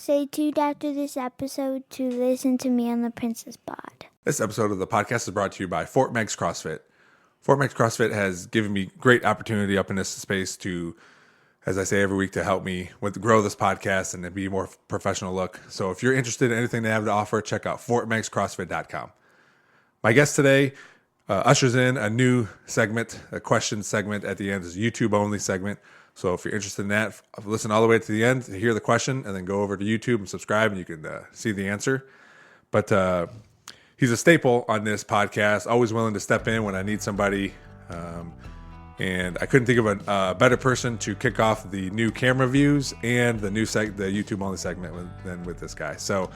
Stay tuned after this episode to listen to me on the Princess Pod. This episode of the podcast is brought to you by Fort Meigs CrossFit. Fort Meigs CrossFit has given me great opportunity up in this space to, as I say every week, to help me grow this podcast and to be a more professional look. So if you're interested in anything they have to offer, check out fortmeigscrossfit.com. My guest today ushers in a new segment, a question segment at the end. It's a YouTube-only segment. So if you're interested in that, listen all the way to the end to hear the question, and then go over to YouTube and subscribe, and you can see the answer. But he's a staple on this podcast, always willing to step in when I need somebody. And I couldn't think of a better person to kick off the new camera views and the new the YouTube-only segment than with this guy. So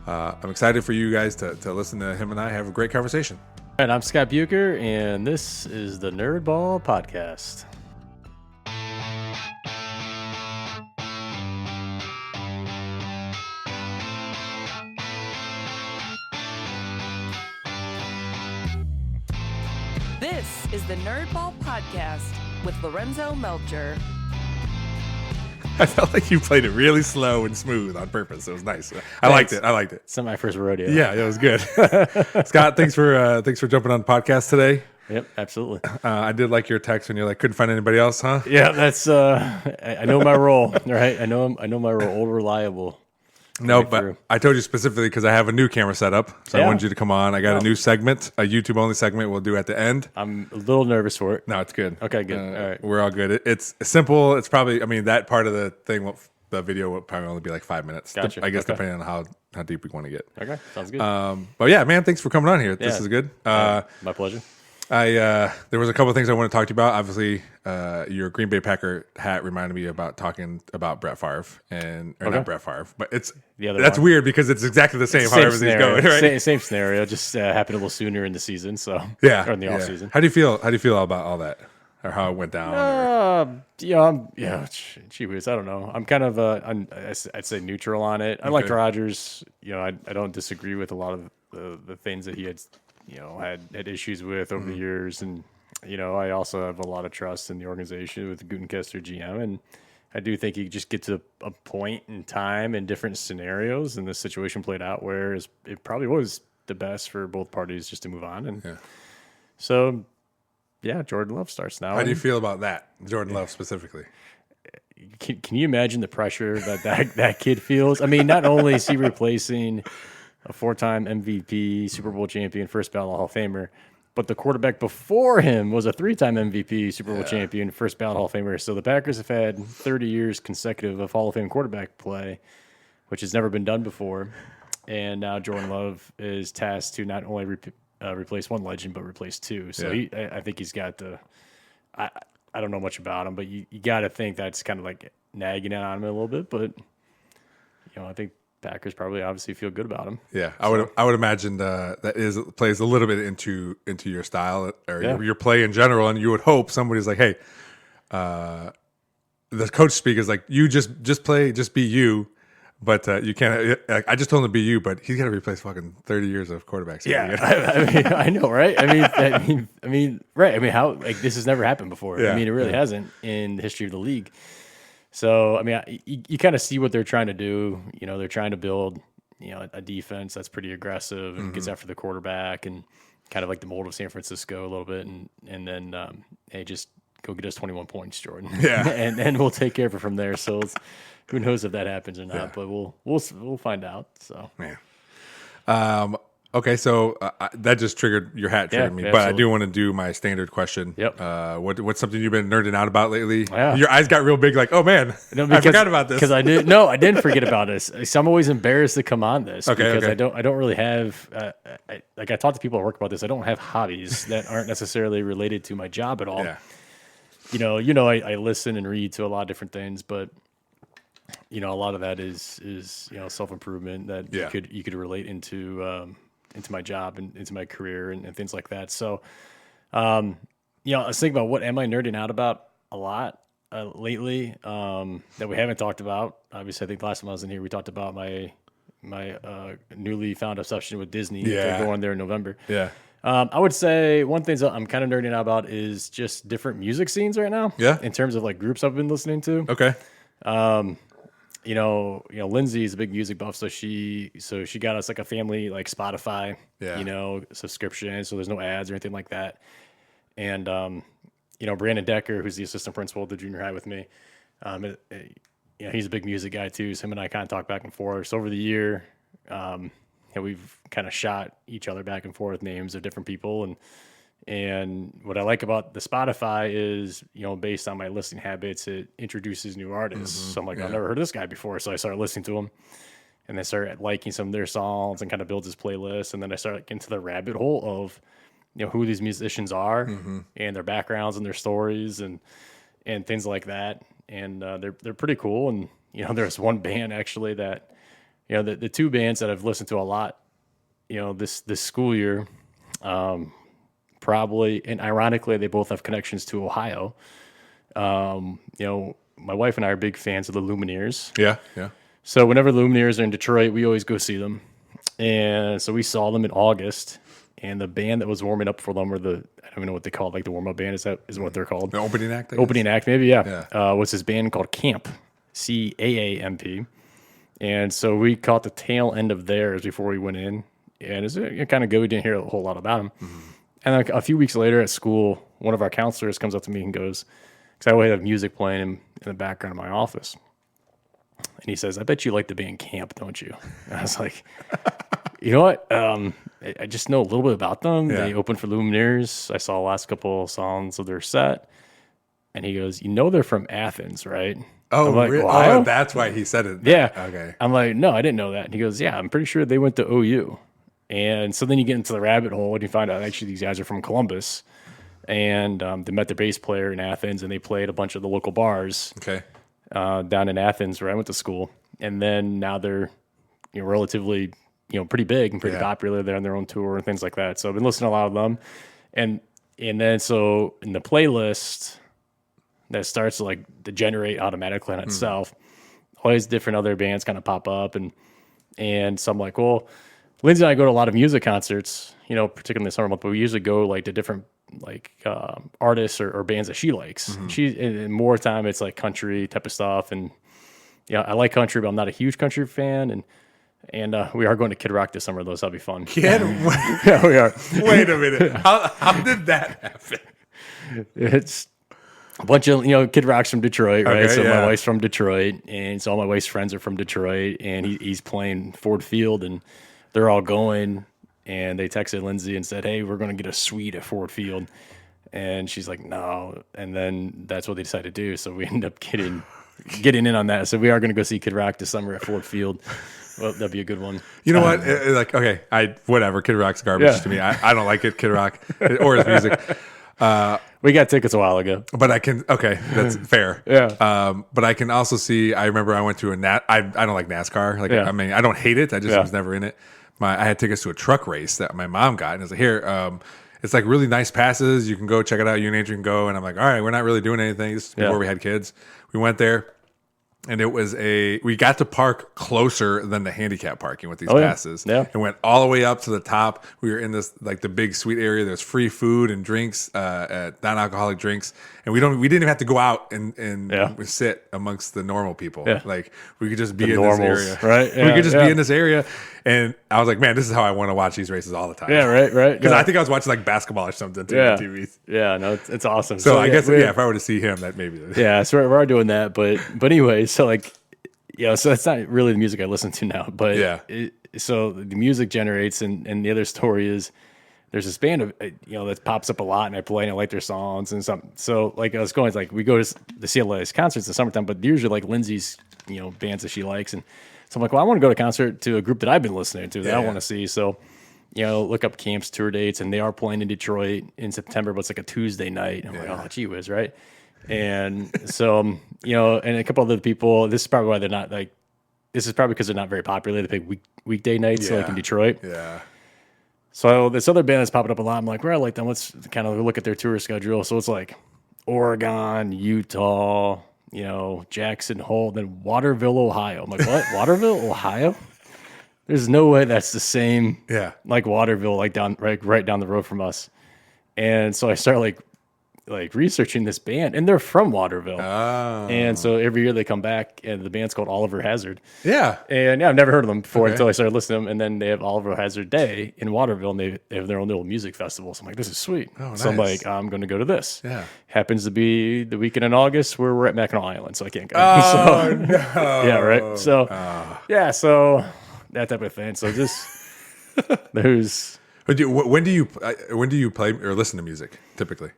I'm excited for you guys to listen to him and I have a great conversation. All right, I'm Scott Buker, and this is the Nerdball Podcast. This is the Nerdball Podcast with Lorenzo Melcher. I felt like you played it really slow and smooth on purpose. It was nice. I liked it. It's not my first rodeo. Yeah, it was good. Scott, thanks for jumping on the podcast today. Yep, absolutely. I did like your text when you're like, couldn't find anybody else, huh? Yeah, that's I know my role, right? I know my role, old reliable. No, but I told you specifically because I have a new camera setup, so I wanted you to come on. I got a new segment, a YouTube-only segment we'll do at the end. I'm a little nervous for it. No, it's good. Okay, good. All right. We're all good. It's simple. It's probably, that part of the thing, the video will probably only be like 5 minutes. Gotcha. I guess depending on how deep we want to get. Okay, sounds good. But yeah, man, thanks for coming on here. This is good. My pleasure. There was a couple of things I want to talk to you about. Obviously, your Green Bay Packer hat reminded me about talking about Brett Favre not Brett Favre, but that's weird because it's exactly the same. However, he's going, right? Same scenario, just happened a little sooner in the season. So yeah, or in the off season. How do you feel? How do you feel about all that, or how it went down? Gee whiz, I don't know. I'm kind of I'd say neutral on it. I like Rodgers. I don't disagree with a lot of the things that he had. Had issues with over the years. And, I also have a lot of trust in the organization with Gutenkester GM. And I do think you just get to a point in time in different scenarios, and the situation played out where it probably was the best for both parties just to move on. And so, Jordan Love starts now. How do you feel about that, Jordan Love specifically? Can you imagine the pressure that kid feels? I mean, not only is he replacing a 4-time MVP, Super Bowl champion, first ballot Hall of Famer, but the quarterback before him was a 3-time MVP, Super Bowl champion, first ballot Hall of Famer. So the Packers have had 30 years consecutive of Hall of Fame quarterback play, which has never been done before. And now Jordan Love is tasked to not only replace one legend, but replace two. So I think he's got I don't know much about him, but you got to think that's kind of like nagging on him a little bit. But, I think Packers probably obviously feel good about him. Yeah, so. I would imagine that plays a little bit into your style or your play in general, and you would hope somebody's like, hey, the coach speak is like, you just play, just be you, but you can't. I just told him to be you, but he's got to replace fucking 30 years of quarterbacks. Yeah, I know, right? I mean, right? I mean, how this has never happened before. Yeah, it really hasn't in the history of the league. So, you kind of see what they're trying to do. They're trying to build, a defense that's pretty aggressive and gets after the quarterback and kind of like the mold of San Francisco a little bit. And then, hey, just go get us 21 points, Jordan. Yeah. and we'll take care of it from there. So who knows if that happens or not, but we'll find out. So, man. Okay, so that just triggered your hat triggered me, but absolutely. I do want to do my standard question. Yep. What's something you've been nerding out about lately? Yeah. Your eyes got real big, like, oh man, I forgot about this. Because I didn't forget about this. So I'm always embarrassed to come on this because I don't really have. I talk to people at work about this. I don't have hobbies that aren't necessarily related to my job at all. Yeah. I listen and read to a lot of different things, but a lot of that is self-improvement that you could relate into my job and into my career and things like that. So, I was thinking about what am I nerding out about a lot lately that we haven't talked about. Obviously, I think the last time I was in here, we talked about my newly found obsession with Disney. Going there in November. Yeah. I would say one thing I'm kind of nerding out about is just different music scenes right now. Yeah. In terms of like groups I've been listening to. Okay. Lindsay is a big music buff, so she got us like a family like Spotify, subscription, so there's no ads or anything like that. And Brandon Decker, who's the assistant principal at the junior high with me, he's a big music guy too. So him and I kind of talk back and forth. So over the year, we've kind of shot each other back and forth names of different people, and what I like about the Spotify is, based on my listening habits, it introduces new artists. So I'm like, I've never heard of this guy before. So I started listening to him, and then started liking some of their songs and kind of builds his playlist. And then I started getting into the rabbit hole of, who these musicians are and their backgrounds and their stories and things like that. And they're pretty cool. And, there's one band actually that, the two bands that I've listened to a lot, this school year, probably, and ironically, they both have connections to Ohio. My wife and I are big fans of the Lumineers. Yeah, yeah. So whenever the Lumineers are in Detroit, we always go see them. And so we saw them in August, and the band that was warming up for them were I don't even know what they call it, like the warm-up band, is what they're called? The opening act? Opening act, maybe, yeah. Was this band called Camp, CAAMP. And so we caught the tail end of theirs before we went in, and it's kind of good. We didn't hear a whole lot about them. And like a few weeks later at school, one of our counselors comes up to me and goes, because I always have music playing in the background of my office. And he says, I bet you like the band Camp, don't you? And I was like, you know what? I just know a little bit about them. Yeah. They opened for Lumineers. I saw the last couple songs of their set. And he goes, they're from Athens, right? Oh, I'm like, really? Ohio? Oh, that's why he said it. Yeah. Okay. I'm like, no, I didn't know that. And he goes, yeah, I'm pretty sure they went to OU. And so then you get into the rabbit hole and you find out actually these guys are from Columbus. And they met their bass player in Athens, and they played a bunch of the local bars down in Athens where I went to school. And then now they're relatively pretty big and pretty popular. They're on their own tour and things like that. So I've been listening to a lot of them. And then so in the playlist that starts to generate automatically on itself, all these different other bands kind of pop up. And so I'm like, well, Lindsay and I go to a lot of music concerts, particularly in the summer month, but we usually go to different artists or bands that she likes. And more time it's like country type of stuff. And I like country, but I'm not a huge country fan. And we are going to Kid Rock this summer, though, so that'll be fun. Yeah, we are. Wait a minute. How did that happen? It's a bunch of, Kid Rock's from Detroit, right? Okay, so my wife's from Detroit, and so all my wife's friends are from Detroit, and he's playing Ford Field, and they're all going, and they texted Lindsay and said, hey, we're going to get a suite at Ford Field. And she's like, no. And then that's what they decided to do. So we end up getting in on that. So we are going to go see Kid Rock this summer at Ford Field. Well, that'd be a good one. You know what? Whatever. Kid Rock's garbage to me. I don't like it, Kid Rock, or his music. We got tickets a while ago. But I can, that's fair. Yeah. But I can also see, I remember I went to I don't like NASCAR. I don't hate it. I just was never in it. I had tickets to a truck race that my mom got. And I was like, here, it's like really nice passes. You can go check it out. You and Adrian go. And I'm like, all right, we're not really doing anything. This is before we had kids. We went there. And it was we got to park closer than the handicap parking with these passes. Yeah. And went all the way up to the top. We were in this, the big suite area. There's free food and drinks, non-alcoholic drinks. And we didn't even have to go out and sit amongst the normal people. Yeah. We could just be in this area. Right? Yeah, we could just be in this area. And I was like, man, this is how I want to watch these races all the time. Yeah, right. Because I think I was watching basketball or something too on TV. Yeah, no, it's awesome. So I guess, if I were to see him, that maybe. Yeah, so we are doing that. But anyway, so so that's not really the music I listen to now. But so the music generates, and the other story is there's this band of that pops up a lot, and I play and I like their songs and something. So I was going, we go to the CLA's concerts in the summertime, but usually Lindsay's bands that she likes, and so I'm like, well, I want to go to a concert to a group that I've been listening to that I want to see. So look up Camp's tour dates, and they are playing in Detroit in September, but it's a Tuesday night. I'm like, oh, gee whiz, right? And so, and a couple other people, this is probably why they're not this is probably because they're not very popular. They pick weekday nights, in Detroit. Yeah. So this other band that's popping up a lot, I'm like, well, I like them. Let's kind of look at their tour schedule. So it's Oregon, Utah, Jackson Hole, then Waterville, Ohio. I'm like, what? Waterville, Ohio? There's no way that's the same. Yeah. Waterville, right down the road from us. And so I start like researching this band, and they're from Waterville. Oh. And so every year they come back, and the band's called Oliver Hazard. Yeah. And yeah, I've never heard of them before Okay. until I started listening to them. And then they have Oliver Hazard Day in Waterville, and they have their own little music festival. So I'm like, this is sweet. Oh, So I'm nice. like, I'm going to go to this. Yeah. Happens to be the weekend in August where we're at Mackinac Island, so I can't go. Oh, So, no. yeah, right. So yeah, so that type of thing. So just there's. When do you play or listen to music typically?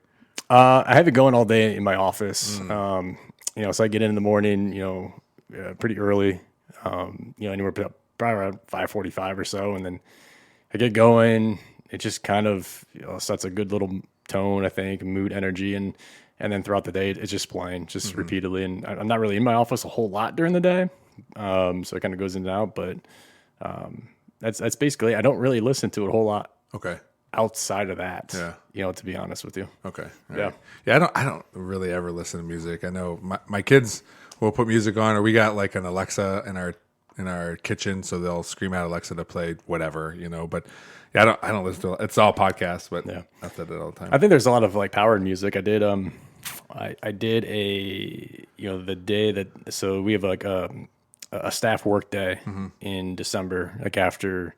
I have it going all day in my office. So I get in the morning, pretty early, anywhere probably around 5:45 or so. And then I get going. It just kind of sets a good little tone, I think, mood, energy. And then throughout the day, it's just playing just repeatedly. And I'm not really in my office a whole lot during the day. So it kind of goes in and out. But that's basically, I don't really listen to it a whole lot Okay. outside of that, Yeah. to be honest with you. Okay. All Yeah. right. Yeah. I don't really ever listen to music. I know my kids will put music on, or we got like an Alexa in our kitchen, so they'll scream at Alexa to play whatever, But yeah, I don't listen to it. It's all podcasts, but I said it all the time. I think there's a lot of like powered music. I did I did the day that, so we have like a staff work day in December, like after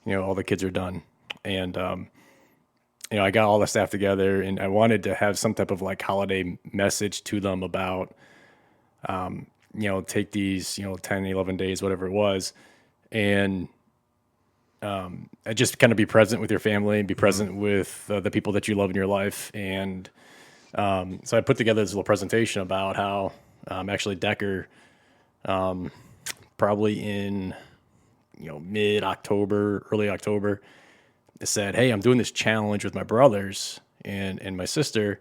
all the kids are done. And I got all the staff together, and I wanted to have some type of like holiday message to them about take these 10, 11 days, whatever it was, and just kind of be present with your family and be present with the people that you love in your life. And so I put together this little presentation about how actually Decker, probably in mid-October, early October, said, hey, I'm doing this challenge with my brothers and my sister,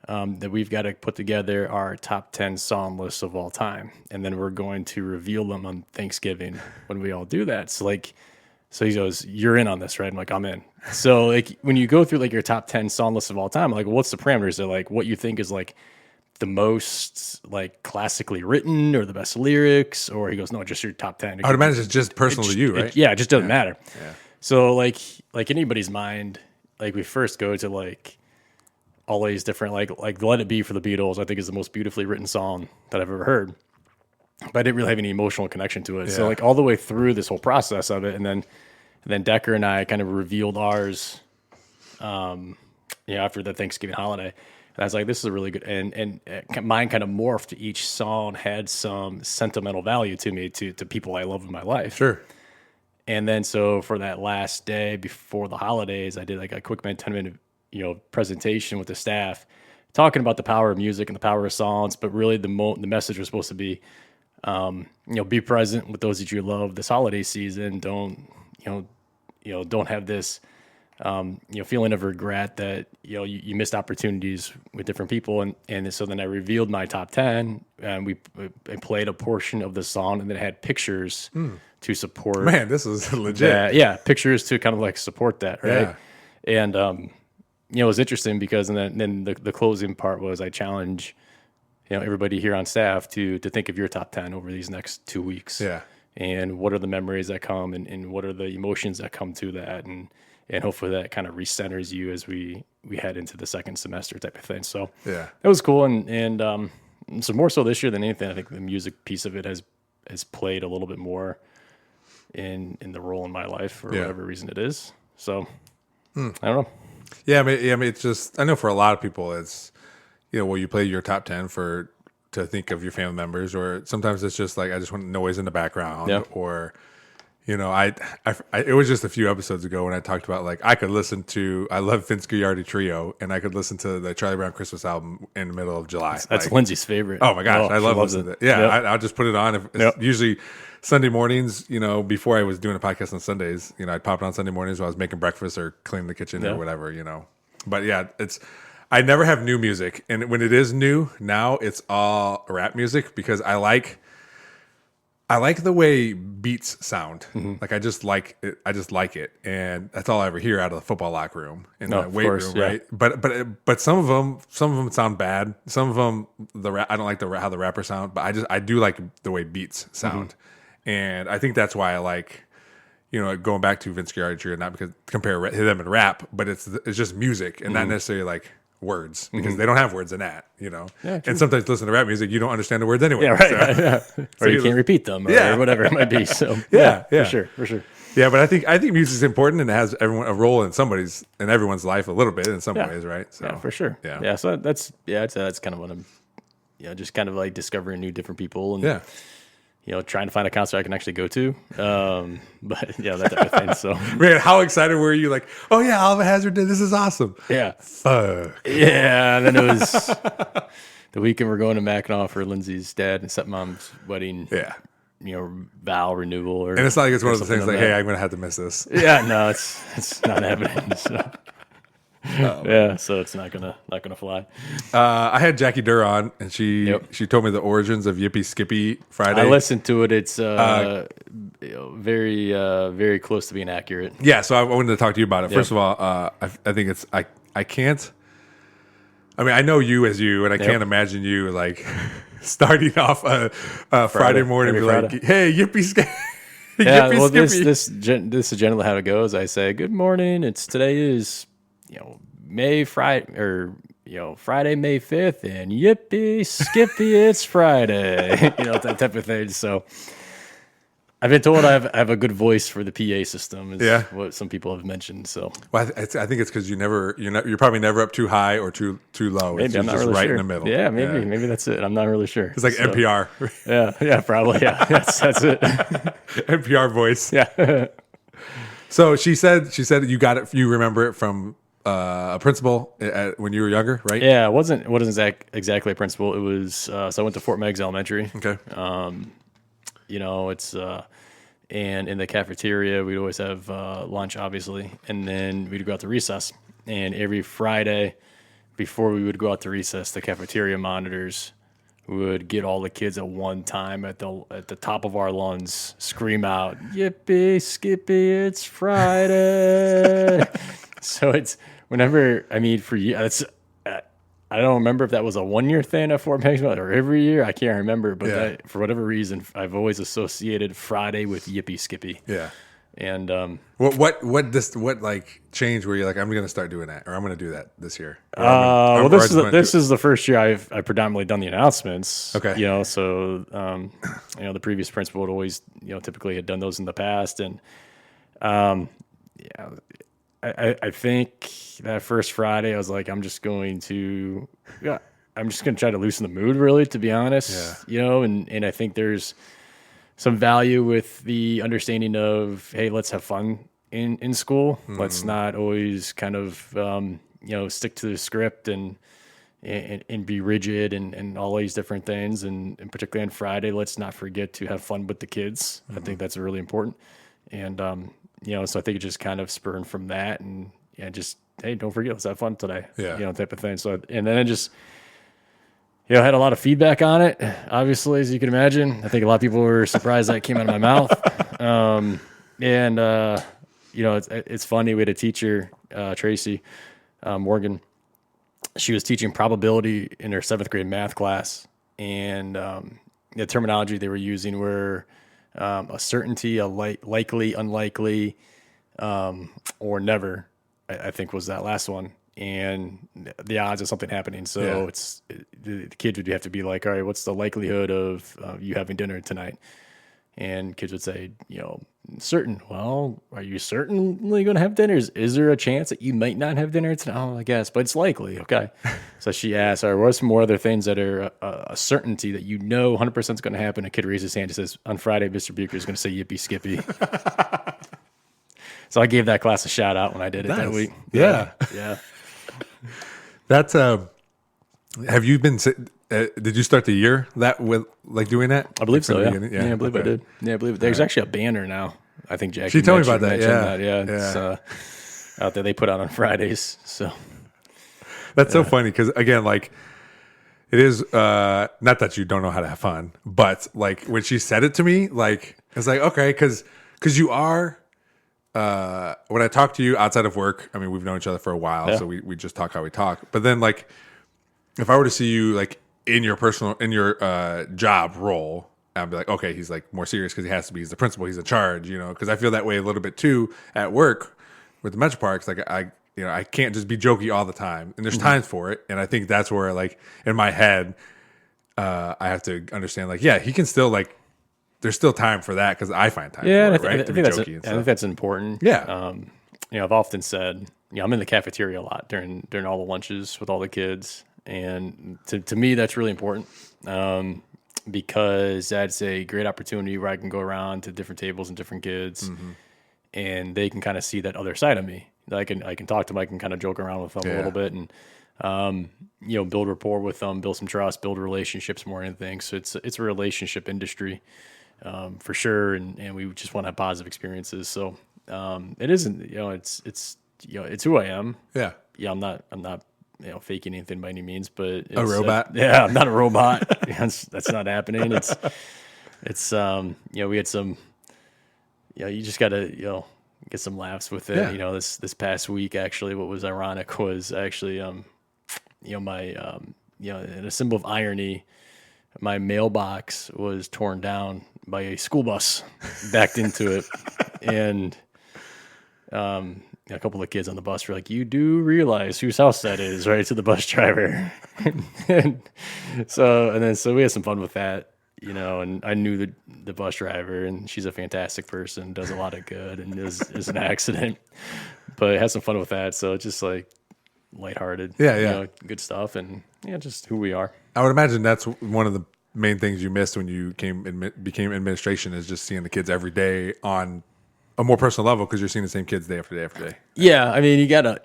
that we've got to put together our top 10 song lists of all time. And then we're going to reveal them on Thanksgiving when we all do that. So he goes, you're in on this, right? I'm like, I'm in. So like when you go through like your top 10 song lists of all time, I'm like, well, what's the parameters? They're like, what you think is like the most like classically written or the best lyrics? Or he goes, no, just your top 10. I would imagine it's just personal to you, right? It just doesn't matter. Yeah. So like anybody's mind, like we first go to like all these different, like Let It Be for the Beatles, I think is the most beautifully written song that I've ever heard. But I didn't really have any emotional connection to it. Yeah. So like all the way through this whole process of it. And then Decker and I kind of revealed ours, after the Thanksgiving holiday. And I was like, this is a really good, and mine kind of morphed. Each song had some sentimental value to me, to people I love in my life. Sure. And then so for that last day before the holidays, I did like a quick 10-minute, presentation with the staff, talking about the power of music and the power of songs. But really, the message was supposed to be, be present with those that you love this holiday season. Don't have this, feeling of regret that you missed opportunities with different people. And so then I revealed my top 10, and I played a portion of the song, and then it had pictures to support. Man, this is legit. Pictures to kind of like support that, right? Yeah. And it was interesting because then the closing part was I challenge everybody here on staff to think of your top 10 over these next 2 weeks. Yeah. And what are the memories that come, and what are the emotions that come to that, and hopefully that kind of recenters you as we head into the second semester type of thing. So Yeah. that was cool, and so more so this year than anything, I think the music piece of it has played a little bit more in the role in my life for whatever reason it is. So I don't know. Yeah, I mean, it's just, I know for a lot of people, it's, you play your top 10 to think of your family members, or sometimes it's just like, I just want noise in the background, or, it was just a few episodes ago when I talked about like, I love Vince Giardi Trio, and I could listen to the Charlie Brown Christmas album in the middle of July. That's Lindsay's favorite. Oh my gosh, I love listening to it. Yeah, Yep. I'll just put it on. Usually Sunday mornings, before I was doing a podcast on Sundays, I'd pop it on Sunday mornings while I was making breakfast or cleaning the kitchen or whatever, But yeah, I never have new music. And when it is new, now it's all rap music, because I like the way beats sound. Like I just like it. And that's all I ever hear out of the football locker room in the weight room, right? But some of them sound bad. Some of them, I don't like how the rappers sound, but I do like the way beats sound. And I think that's why I like, going back to Vince Giardi Trio, not because compare them and rap, but it's just music, and not necessarily like words because they don't have words in that, Yeah, and sometimes listen to rap music, you don't understand the words anyway. Yeah, right. Yeah. Or you can't repeat them, or Yeah. whatever it might be. So Yeah. for sure. Yeah, but I think music's important and it has everyone a role in everyone's life a little bit in some ways, right? So Yeah, for sure. Yeah. So that's kind of what I'm, just kind of like discovering new different people and trying to find a concert I can actually go to. But yeah, that type of thing. So man, how excited were you? Like, oh yeah, Alva Hazard did. This is awesome. yeah, Fuck. yeah. And then it was the weekend we're going to Mackinac for Lindsay's dad and stepmom's wedding. Yeah. Vow renewal, or And it's not like it's one of those things like, that. hey, I'm gonna have to miss this. Yeah, no, it's not happening. So. Yeah, so it's not gonna fly. I had Jackie Durr on, and she told me the origins of Yippee Skippee Friday. I listened to it. It's very very close to being accurate. Yeah, so I wanted to talk to you about it. First of all, I think it's I can't. I mean, I know you as you, and I can't imagine you like starting off a Friday morning and be Friday. like, "Hey, Yippee Skippee." Yeah, Yippee well, Skippee. this is generally how it goes. I say, "Good morning. Today is Friday May 5th, and Yippee Skippee, it's Friday." That type of thing. So I've been told I have a good voice for the PA system. Is what some people have mentioned. So Well, I think it's because you're probably never up too high or too low. maybe It's I'm not just really right sure. in the middle. Yeah, maybe that's it. I'm not really sure. It's like NPR. Yeah, probably. Yeah, that's it. NPR voice. Yeah. So she said you got it. You remember it from a principal when you were younger, right? Yeah, it wasn't exactly a principal. It was so I went to Fort Meigs Elementary. Okay. It's and in the cafeteria we'd always have lunch, obviously, and then we'd go out to recess. And every Friday before we would go out to recess, the cafeteria monitors would get all the kids at one time at the top of our lungs scream out, "Yippee Skippy, it's Friday." So it's whenever, for you, I don't remember if that was a 1-year thing at Fort Meigs or every year. I can't remember, but for whatever reason, I've always associated Friday with Yippee Skippy. Yeah. And what like changed where you're like, I'm going to start doing that, or I'm going to do that this year? This is the first year I've predominantly done the announcements. Okay. So the previous principal had always typically had done those in the past, and I think that first Friday I was like, I'm just going to try to loosen the mood, really, to be honest. Yeah. And I think there's some value with the understanding of, hey, let's have fun in school. Mm-hmm. Let's not always kind of stick to the script and be rigid and all these different things. And particularly on Friday, let's not forget to have fun with the kids. Mm-hmm. I think that's really important. And so I think it just kind of spurned from that, and just, hey, don't forget, let's have fun today. Yeah. Type of thing. So and then it just. I had a lot of feedback on it, obviously, as you can imagine. I think a lot of people were surprised that came out of my mouth. It's funny. We had a teacher, Tracy Morgan. She was teaching probability in her 7th grade math class. And the terminology they were using were a certainty, a likely, unlikely, or never, I think was that last one. And the odds of something happening. So the kids would have to be like, all right, what's the likelihood of you having dinner tonight? And kids would say, certain. Well, are you certainly going to have dinner? Is there a chance that you might not have dinner tonight? Oh, I guess, but it's likely. Okay. So she asked, all right, what are some more other things that are a certainty that 100% is going to happen? A kid raises his hand and says, on Friday, Mr. Buker is going to say Yippee Skippy. So I gave that class a shout out when I did it that week. Yeah. Yeah. That's have you been? Did you start the year that with like doing that? I believe so. Yeah. Yeah, I believe I did. Yeah, I believe it. There's actually a banner now. I think Jackie. She told me about that. mentioned Yeah. that. It's out there. They put out on Fridays. So that's so funny because again, like it is not that you don't know how to have fun, but like when she said it to me, like it's like okay, because you are. When I talk to you outside of work, I mean, we've known each other for a while, so we just talk how we talk. But then, like, if I were to see you, like, in your job role, I'd be like, okay, he's, like, more serious because he has to be. He's the principal. He's in charge, because I feel that way a little bit, too, at work with the Metro Parks. Like, I can't just be jokey all the time, and there's times for it. And I think that's where, like, in my head, I have to understand, like, yeah, he can still, like, there's still time for that because I find time for it, right? To be jokey and I stuff. think that's important. Yeah. I've often said, I'm in the cafeteria a lot during all the lunches with all the kids, and to me that's really important because that's a great opportunity where I can go around to different tables and different kids, and they can kind of see that other side of me. I can talk to them, I can kind of joke around with them a little bit, and build rapport with them, build some trust, build relationships more than anything. So it's a relationship industry. For sure, and we just want to have positive experiences. So it isn't, it's who I am. Yeah. Yeah, I'm not faking anything by any means, but it's, A robot. I'm not a robot. That's not happening. It's we had some, you just gotta get some laughs with it. Yeah. This past week actually, what was ironic was actually my in a symbol of irony, my mailbox was torn down by a school bus, backed into it. And a couple of kids on the bus were like, "You do realize whose house that is, right?" To the bus driver. and so we had some fun with that, and I knew the bus driver, and she's a fantastic person, does a lot of good, and is an accident. But I had some fun with that. So it's just like lighthearted, good stuff, and just who we are. I would imagine that's one of the main things you missed when you became administration, is just seeing the kids every day on a more personal level, because you're seeing the same kids day after day after day. Yeah, I mean, you gotta,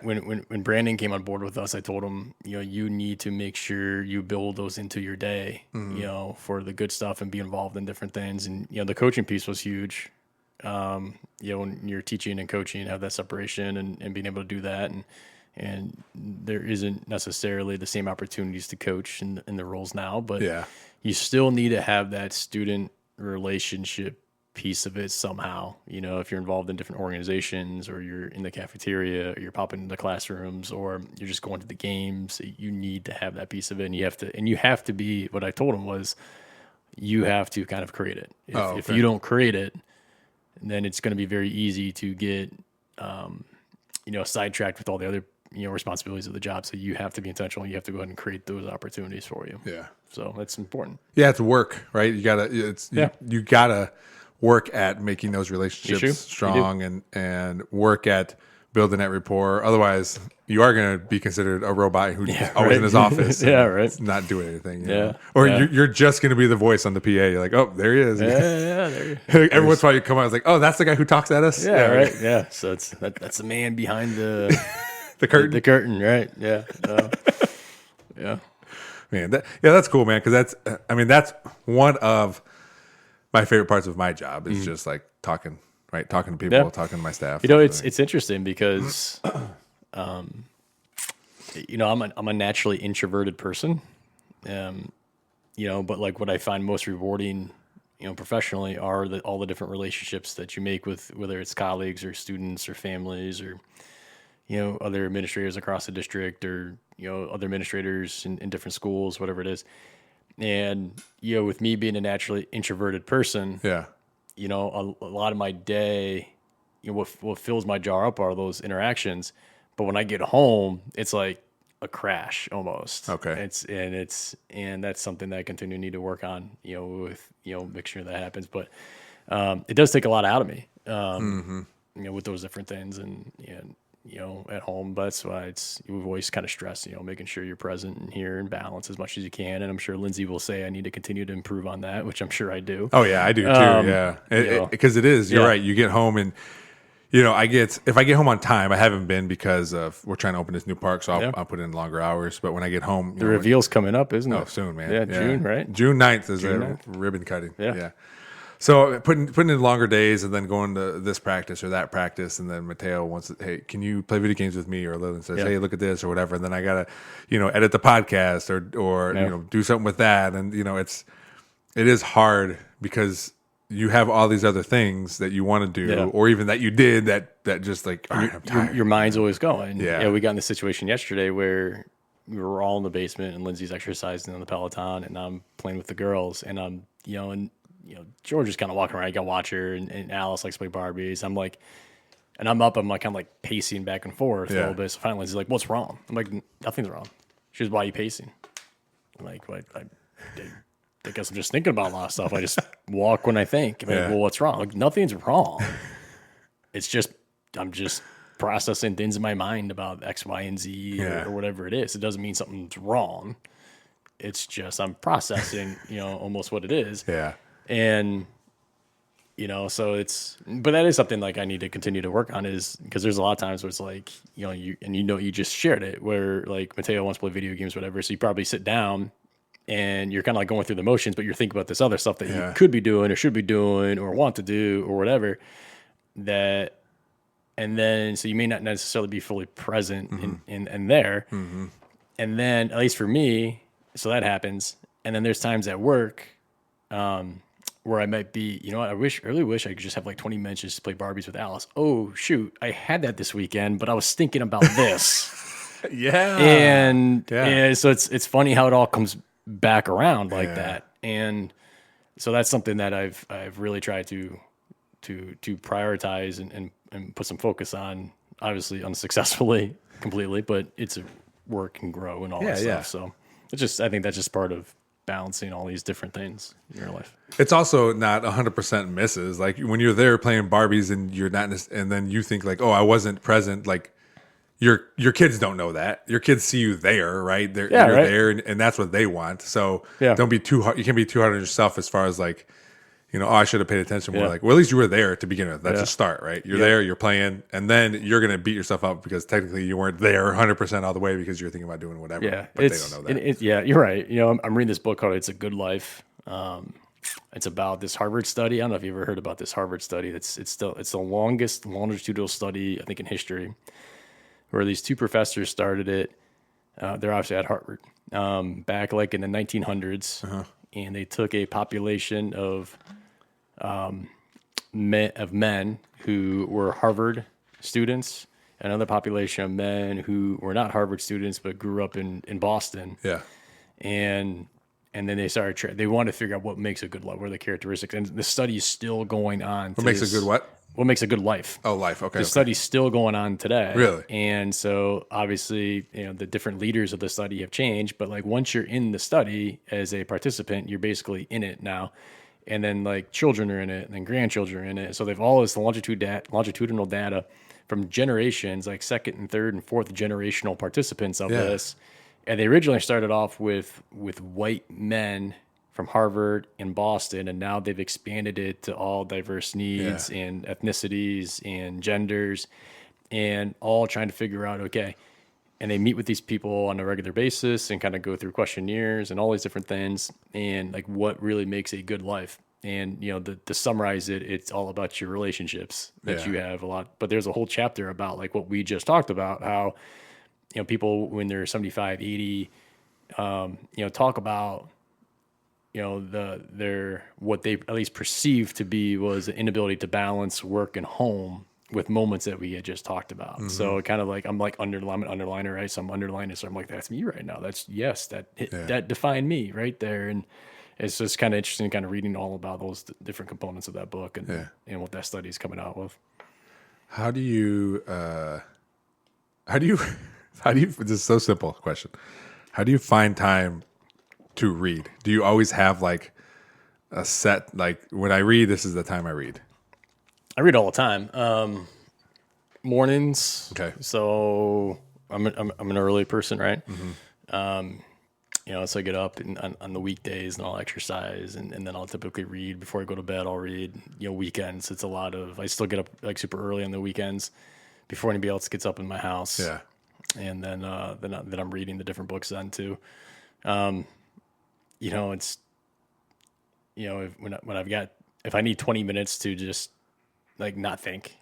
when Brandon came on board with us, I told him, you need to make sure you build those into your day, for the good stuff and be involved in different things. And the coaching piece was huge. When you're teaching and coaching, have that separation and being able to do that, and there isn't necessarily the same opportunities to coach in the roles now, but you still need to have that student relationship piece of it somehow. If you're involved in different organizations, or you're in the cafeteria, or you're popping into classrooms, or you're just going to the games, you need to have that piece of it, and you have to be, what I told him was, you have to kind of create it. If you don't create it, then it's going to be very easy to get sidetracked with all the other responsibilities of the job. So you have to be intentional. You have to go ahead and create those opportunities for you. Yeah. So that's important. Yeah, it's work, right? You gotta work at making those relationships strong, and work at building that rapport. Otherwise, you are going to be considered a robot who's always in his office. Not doing anything. Or you're just going to be the voice on the PA. You're like, oh, there he is. There Every once in a while you come out, it's like, oh, that's the guy who talks at us. Right. Yeah. So that's the man behind the the curtain. The curtain, right? Yeah. Man, that's cool, man. Because that's one of my favorite parts of my job is just like talking to people, talking to my staff. It's interesting because, I'm a naturally introverted person, but like what I find most rewarding, professionally, are all the different relationships that you make with, whether it's colleagues or students or families or, other administrators across the district, or, other administrators in different schools, whatever it is. And, with me being a naturally introverted person, a lot of my day, what fills my jar up are those interactions. But when I get home, it's like a crash almost. Okay. And that's something that I continue to need to work on, with, make sure that happens. But it does take a lot out of me, with those different things and at home. But that's why we've always kind of stressed, making sure you're present and here and balance as much as you can. And I'm sure Lindsay will say I need to continue to improve on that, which I'm sure I do. Oh yeah, I do too. Yeah, because you're right. You get home and if I get home on time, I haven't been because we're trying to open this new park, so I'll put in longer hours. But when I get home, the reveal's coming up, isn't it? Oh, soon, man. Yeah, June, right? June 9th is June a 9th. ribbon cutting. Yeah. So putting in longer days and then going to this practice or that practice, and then Mateo wants to, hey, can you play video games with me? Or Lillian says, hey, look at this or whatever. And then I gotta, edit the podcast or do something with that. And it is hard because you have all these other things that you want to do, or even that you did that just like, all right, I'm tired. Your mind's always going. Yeah. We got in this situation yesterday where we were all in the basement and Lindsay's exercising on the Peloton and I'm playing with the girls, and I'm, George is kind of walking around. You got to watch her, and Alice likes to play Barbies. I'm like, And I'm up, I'm like, kind of like pacing back and forth a Yeah. little bit. So finally he's like, what's wrong? I'm like, nothing's wrong. She goes, why are you pacing? I'm like, I guess I'm just thinking about a lot of stuff. I just walk when I think. I'm like, Yeah. well, what's wrong? Like, nothing's wrong. It's just, I'm just processing things in my mind about X, Y, and Z Yeah. or whatever it is. It doesn't mean something's wrong. It's just, I'm processing, almost what it is. Yeah. And, so but that is something like I need to continue to work on is because there's a lot of times where it's like, you just shared it where like Mateo wants to play video games, whatever. So you probably sit down and you're kind of like going through the motions, but you're thinking about this other stuff that you could be doing or should be doing or want to do or whatever and then, so you may not necessarily be fully present in there. Mm-hmm. And then at least for me, so that happens. And then there's times at work, where I might be, I really wish I could just have like 20 minutes just to play Barbies with Alice. Oh, shoot. I had that this weekend, but I was thinking about this. Yeah. And so it's funny how it all comes back around like that. And so that's something that I've really tried to prioritize and put some focus on, obviously unsuccessfully completely, but it's a work and grow and all that stuff. Yeah. So I think that's just part of balancing all these different things in your life. It's also not 100% misses. Like when you're there playing Barbies and you're not, and then you think like, oh, I wasn't present. Like your kids don't know that. Your kids see you there, right? You're right. there, and that's what they want. So Yeah. don't be too hard. You can't be too hard on yourself as far as like, oh, I should have paid attention more. Yeah. Like, well, at least you were there to begin with. That's a start, right? You're there, you're playing, and then you're going to beat yourself up because technically you weren't there 100% all the way because you're thinking about doing whatever. Yeah, but they don't know that. Yeah, you're right. I'm reading this book called "It's a Good Life." It's about this Harvard study. I don't know if you ever heard about this Harvard study. It's the longest longitudinal study I think in history, where these two professors started it. They're obviously at Harvard back like in the 1900s, and they took a population of men who were Harvard students, and another population of men who were not Harvard students but grew up in Boston. Yeah. And then they started. They wanted to figure out what makes a good life. What are the characteristics? And the study is still going on. What makes a good what? What makes a good life? Oh, life. Okay. The study's still going on today. Really? And so obviously, the different leaders of the study have changed, but like once you're in the study as a participant, you're basically in it now. And then like children are in it and then grandchildren are in it. So they've all this longitudinal data from generations, like second and third and fourth generational participants of this. And they originally started off with white men from Harvard and Boston, and now they've expanded it to all diverse needs and ethnicities and genders, and all trying to figure out, okay, and they meet with these people on a regular basis and kind of go through questionnaires and all these different things, and like what really makes a good life. And, to summarize it, it's all about your relationships that you have a lot, but there's a whole chapter about like what we just talked about, how, people when they're 75, 80, talk about, what they at least perceived to be was an inability to balance work and home with moments that we had just talked about. Mm-hmm. So kind of like, I'm like I'm an underliner, right? So I'm underlining. So I'm like, that's me right now. That defined me right there. And it's just kind of interesting kind of reading all about those different components of that book and what that study is coming out with. How do you, this is so simple question. How do you find time to read? Do you always have like a set, like when I read, this is the time I read? I read all the time. Mornings. Okay. So I'm an early person, right? Mm-hmm. So I get up on the weekdays and I'll exercise and then I'll typically read before I go to bed. I'll read, weekends. It's a lot of, I still get up like super early on the weekends before anybody else gets up in my house. Yeah. And then I'm reading the different books then too. It's, if I need 20 minutes to just like not think,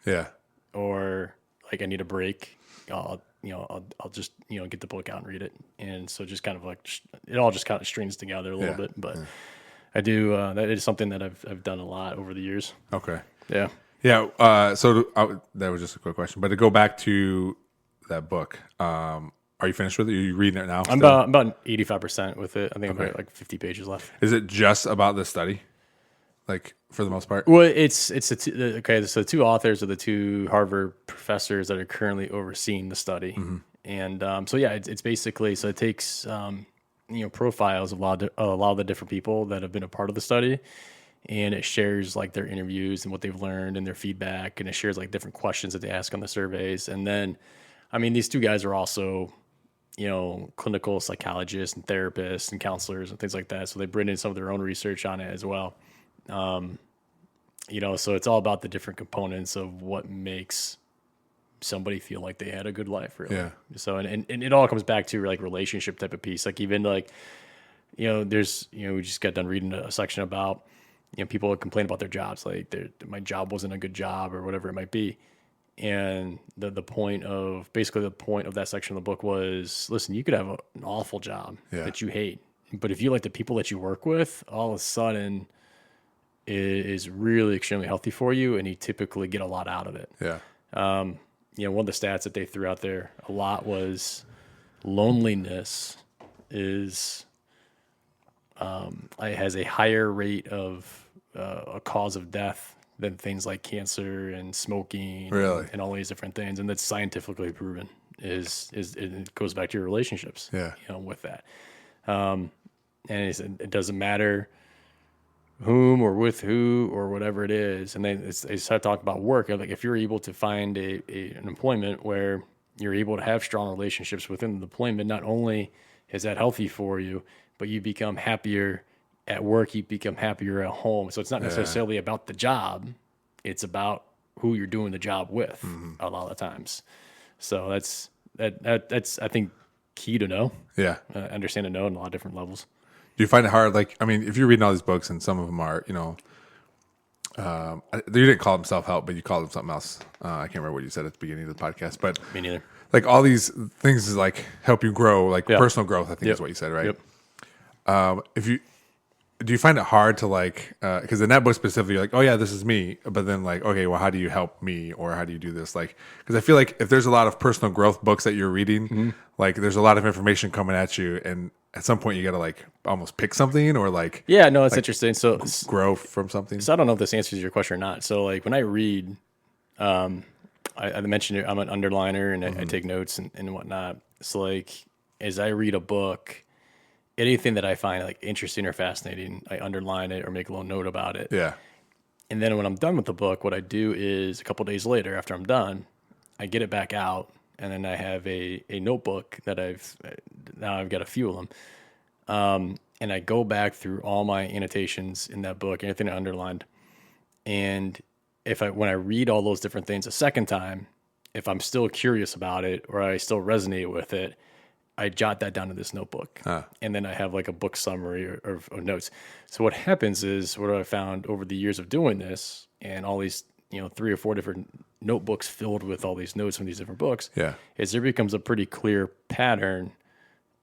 or like I need a break, I'll just, get the book out and read it. And so just kind of like, it all just kind of strings together a little bit, but I do, that is something that I've done a lot over the years. Okay. Yeah. Yeah. That was just a quick question, but to go back to that book, are you finished with it? Are you reading it now? I'm about 85% with it. I think I've got like 50 pages left. Is it just about this study? like for the most part? Well, it's okay. So the two authors are the two Harvard professors that are currently overseeing the study, and so yeah, it's basically so it takes profiles of a lot of the different people that have been a part of the study, and it shares like their interviews and what they've learned and their feedback, and it shares like different questions that they ask on the surveys, and then, I mean, these two guys are also clinical psychologists and therapists and counselors and things like that, so they bring in some of their own research on it as well. So it's all about the different components of what makes somebody feel like they had a good life, really. Yeah. So, and it all comes back to like relationship type of piece. Like even like, there's, we just got done reading a section about, people that complain about their jobs. Like my job wasn't a good job or whatever it might be. And the point of that section of the book was, listen, you could have an awful job that you hate, but if you like the people that you work with, all of a sudden is really extremely healthy for you, and you typically get a lot out of it. Yeah. One of the stats that they threw out there a lot was loneliness has a higher rate of a cause of death than things like cancer and smoking and all these different things, and that's scientifically proven. It goes back to your relationships. With that, and it doesn't matter whom or with who or whatever it is. And then they start talking about work. Like if you're able to find an employment where you're able to have strong relationships within the employment, not only is that healthy for you, but you become happier at work, you become happier at home. So it's not necessarily about the job. It's about who you're doing the job with a lot of times. So that's I think key to know. Yeah. Understand and know in a lot of different levels. Do you find it hard? Like, I mean, if you're reading all these books and some of them are, you didn't call them self-help, but you called them something else. I can't remember what you said at the beginning of the podcast, but me neither. Like all these things is like help you grow, like personal growth, I think is what you said, right? Do you find it hard to like, because in that book specifically, you're like, oh yeah, this is me. But then like, okay, well, how do you help me? Or how do you do this? Like, because I feel like if there's a lot of personal growth books that you're reading, like there's a lot of information coming at you. And at some point you got to like almost pick something or like. Yeah, no, it's interesting. So grow from something. So I don't know if this answers your question or not. So like when I read, I mentioned I'm an underliner and I take notes and whatnot. So like, as I read a book, anything that I find like interesting or fascinating, I underline it or make a little note about it. Yeah. And then when I'm done with the book, what I do is a couple days later, after I'm done, I get it back out, and then I have a notebook that I've got a few of them, and I go back through all my annotations in that book, anything I underlined, and when I read all those different things a second time, if I'm still curious about it or I still resonate with it, I jot that down in this notebook, and then I have like a book summary or notes. So what happens is, what I found over the years of doing this, and all these 3 or 4 different notebooks filled with all these notes from these different books, is there becomes a pretty clear pattern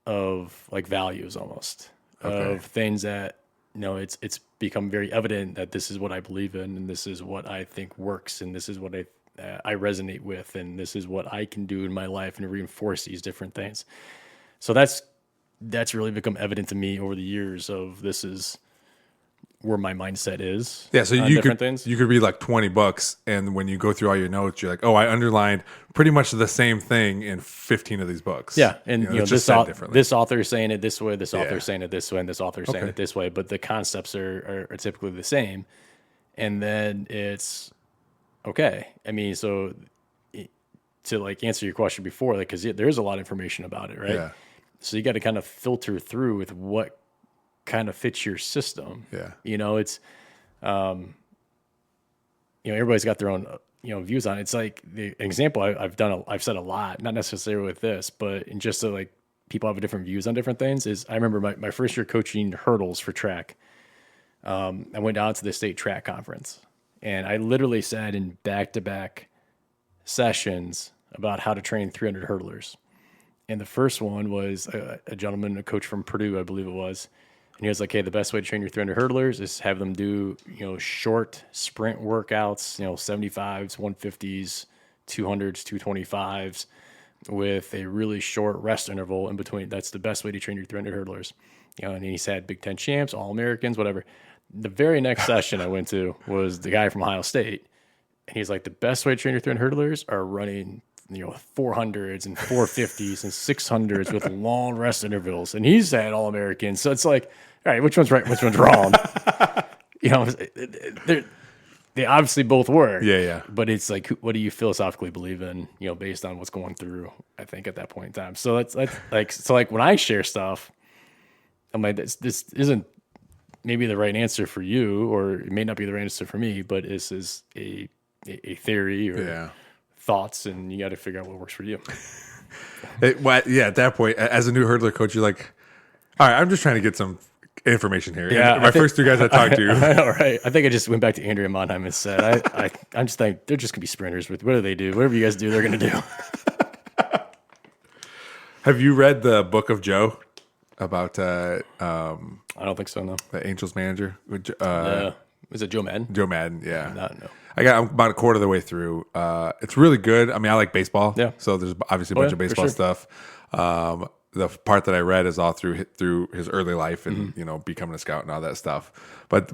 of like values almost of things that it's become very evident that this is what I believe in, and this is what I think works, and this is what I resonate with, and this is what I can do in my life and reinforce these different things. So that's really become evident to me over the years of this is where my mindset is. Yeah, so you could read like 20 books, and when you go through all your notes, you're like, oh, I underlined pretty much the same thing in 15 of these books. Yeah, and this author is saying it this way, this author is saying it this way, and this author is saying it this way, but the concepts are typically the same. And then it's okay. I mean, so to like answer your question before, like, because there is a lot of information about it, right? Yeah. So you got to kind of filter through with what kind of fits your system. Yeah. It's, everybody's got their own, views on it. It's like the example I've said a lot, not necessarily with this, but in just so like people have different views on different things is I remember my first year coaching hurdles for track. I went down to the state track conference, and I literally sat in back-to-back sessions about how to train 300 hurdlers. And the first one was a gentleman, a coach from Purdue, I believe it was. And he was like, hey, the best way to train your 300 hurdlers is have them do, short sprint workouts, 75s, 150s, 200s, 225s with a really short rest interval in between. That's the best way to train your 300 hurdlers. And he's had Big Ten champs, All-Americans, whatever. The very next session I went to was the guy from Ohio State. And he's like, the best way to train your 300 hurdlers are running, 400s and 450s and 600s with long rest intervals. And he's at All-American. So it's like, all right, which one's right, which one's wrong? They obviously both work. Yeah. But it's like, what do you philosophically believe in, based on what's going through, I think, at that point in time. So that's like when I share stuff, I'm like, this isn't maybe the right answer for you, or it may not be the right answer for me, but this is a theory or thoughts, and you got to figure out what works for you. At that point, as a new hurdler coach, you're like, all right, I'm just trying to get some information here. Yeah, and my first two guys I talked to. All right. I think I just went back to Andrea Monheim and said, I'm just like, they're just going to be sprinters. What do they do? Whatever you guys do, they're going to do. Have you read the Book of Joe about I don't think so, no. the Angels manager? Is it Joe Madden? Joe Madden, yeah. No. I'm about a quarter of the way through. It's really good. I mean, I like baseball. Yeah. So there's obviously a bunch of baseball stuff. The part that I read is all through his early life and becoming a scout and all that stuff. But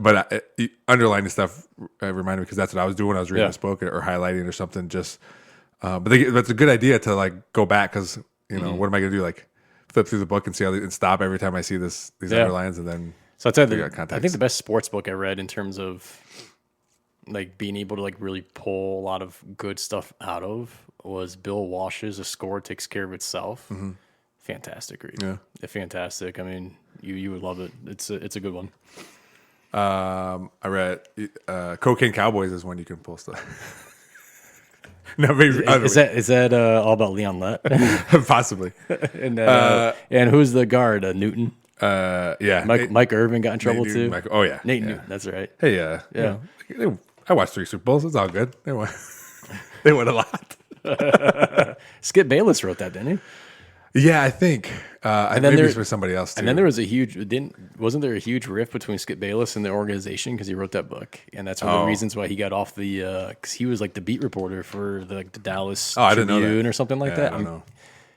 underlining stuff reminded me, because that's what I was doing when I was reading this book or highlighting or something. Just but that's a good idea to like go back, because what am I going to do? Like flip through the book and see and stop every time I see these underlines, and then so I think the best sports book I read in terms of like being able to like really pull a lot of good stuff out of was Bill Walsh's A Score Takes Care of Itself. Mm-hmm. Fantastic read. Yeah, fantastic. I mean, you would love it. It's a good one. I read Cocaine Cowboys is one you can pull stuff. No, maybe is that all about Leon Lett? Possibly. And who's the guard? Newton. Yeah. Mike Irvin got in trouble too. Nate Newton. That's right. Hey, I watched 3 Super Bowls. It's all good. They won. They won a lot. Skip Bayless wrote that, didn't he? Yeah, I think. And then maybe it's for somebody else too. And then there was wasn't there a huge rift between Skip Bayless and the organization because he wrote that book, and that's one of the reasons why he got off the because he was like the beat reporter for the Dallas Tribune or something like that. I don't know.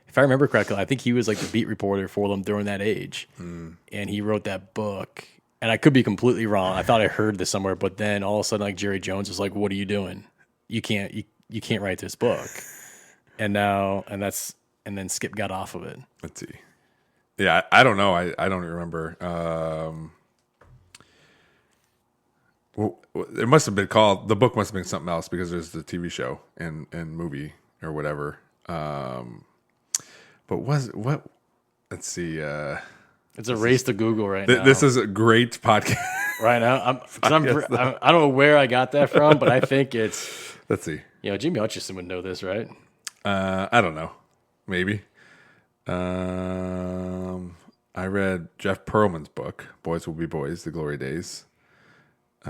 If I remember correctly, I think he was like the beat reporter for them during that age, and he wrote that book. And I could be completely wrong. I thought I heard this somewhere, but then all of a sudden, like Jerry Jones was like, "What are you doing? You can't write this book." And then Skip got off of it. Let's see. Yeah, I don't know. I don't remember. Well, it must have been called. The book must have been something else, because there's the TV show and movie or whatever. But what? Let's see. It's a race to Google right now. This is a great podcast. Right now, I don't know where I got that from, but I think it's. Let's see. Jimmy Hutchison would know this, right? I don't know. Maybe. I read Jeff Pearlman's book, Boys Will Be Boys, The Glory Days. I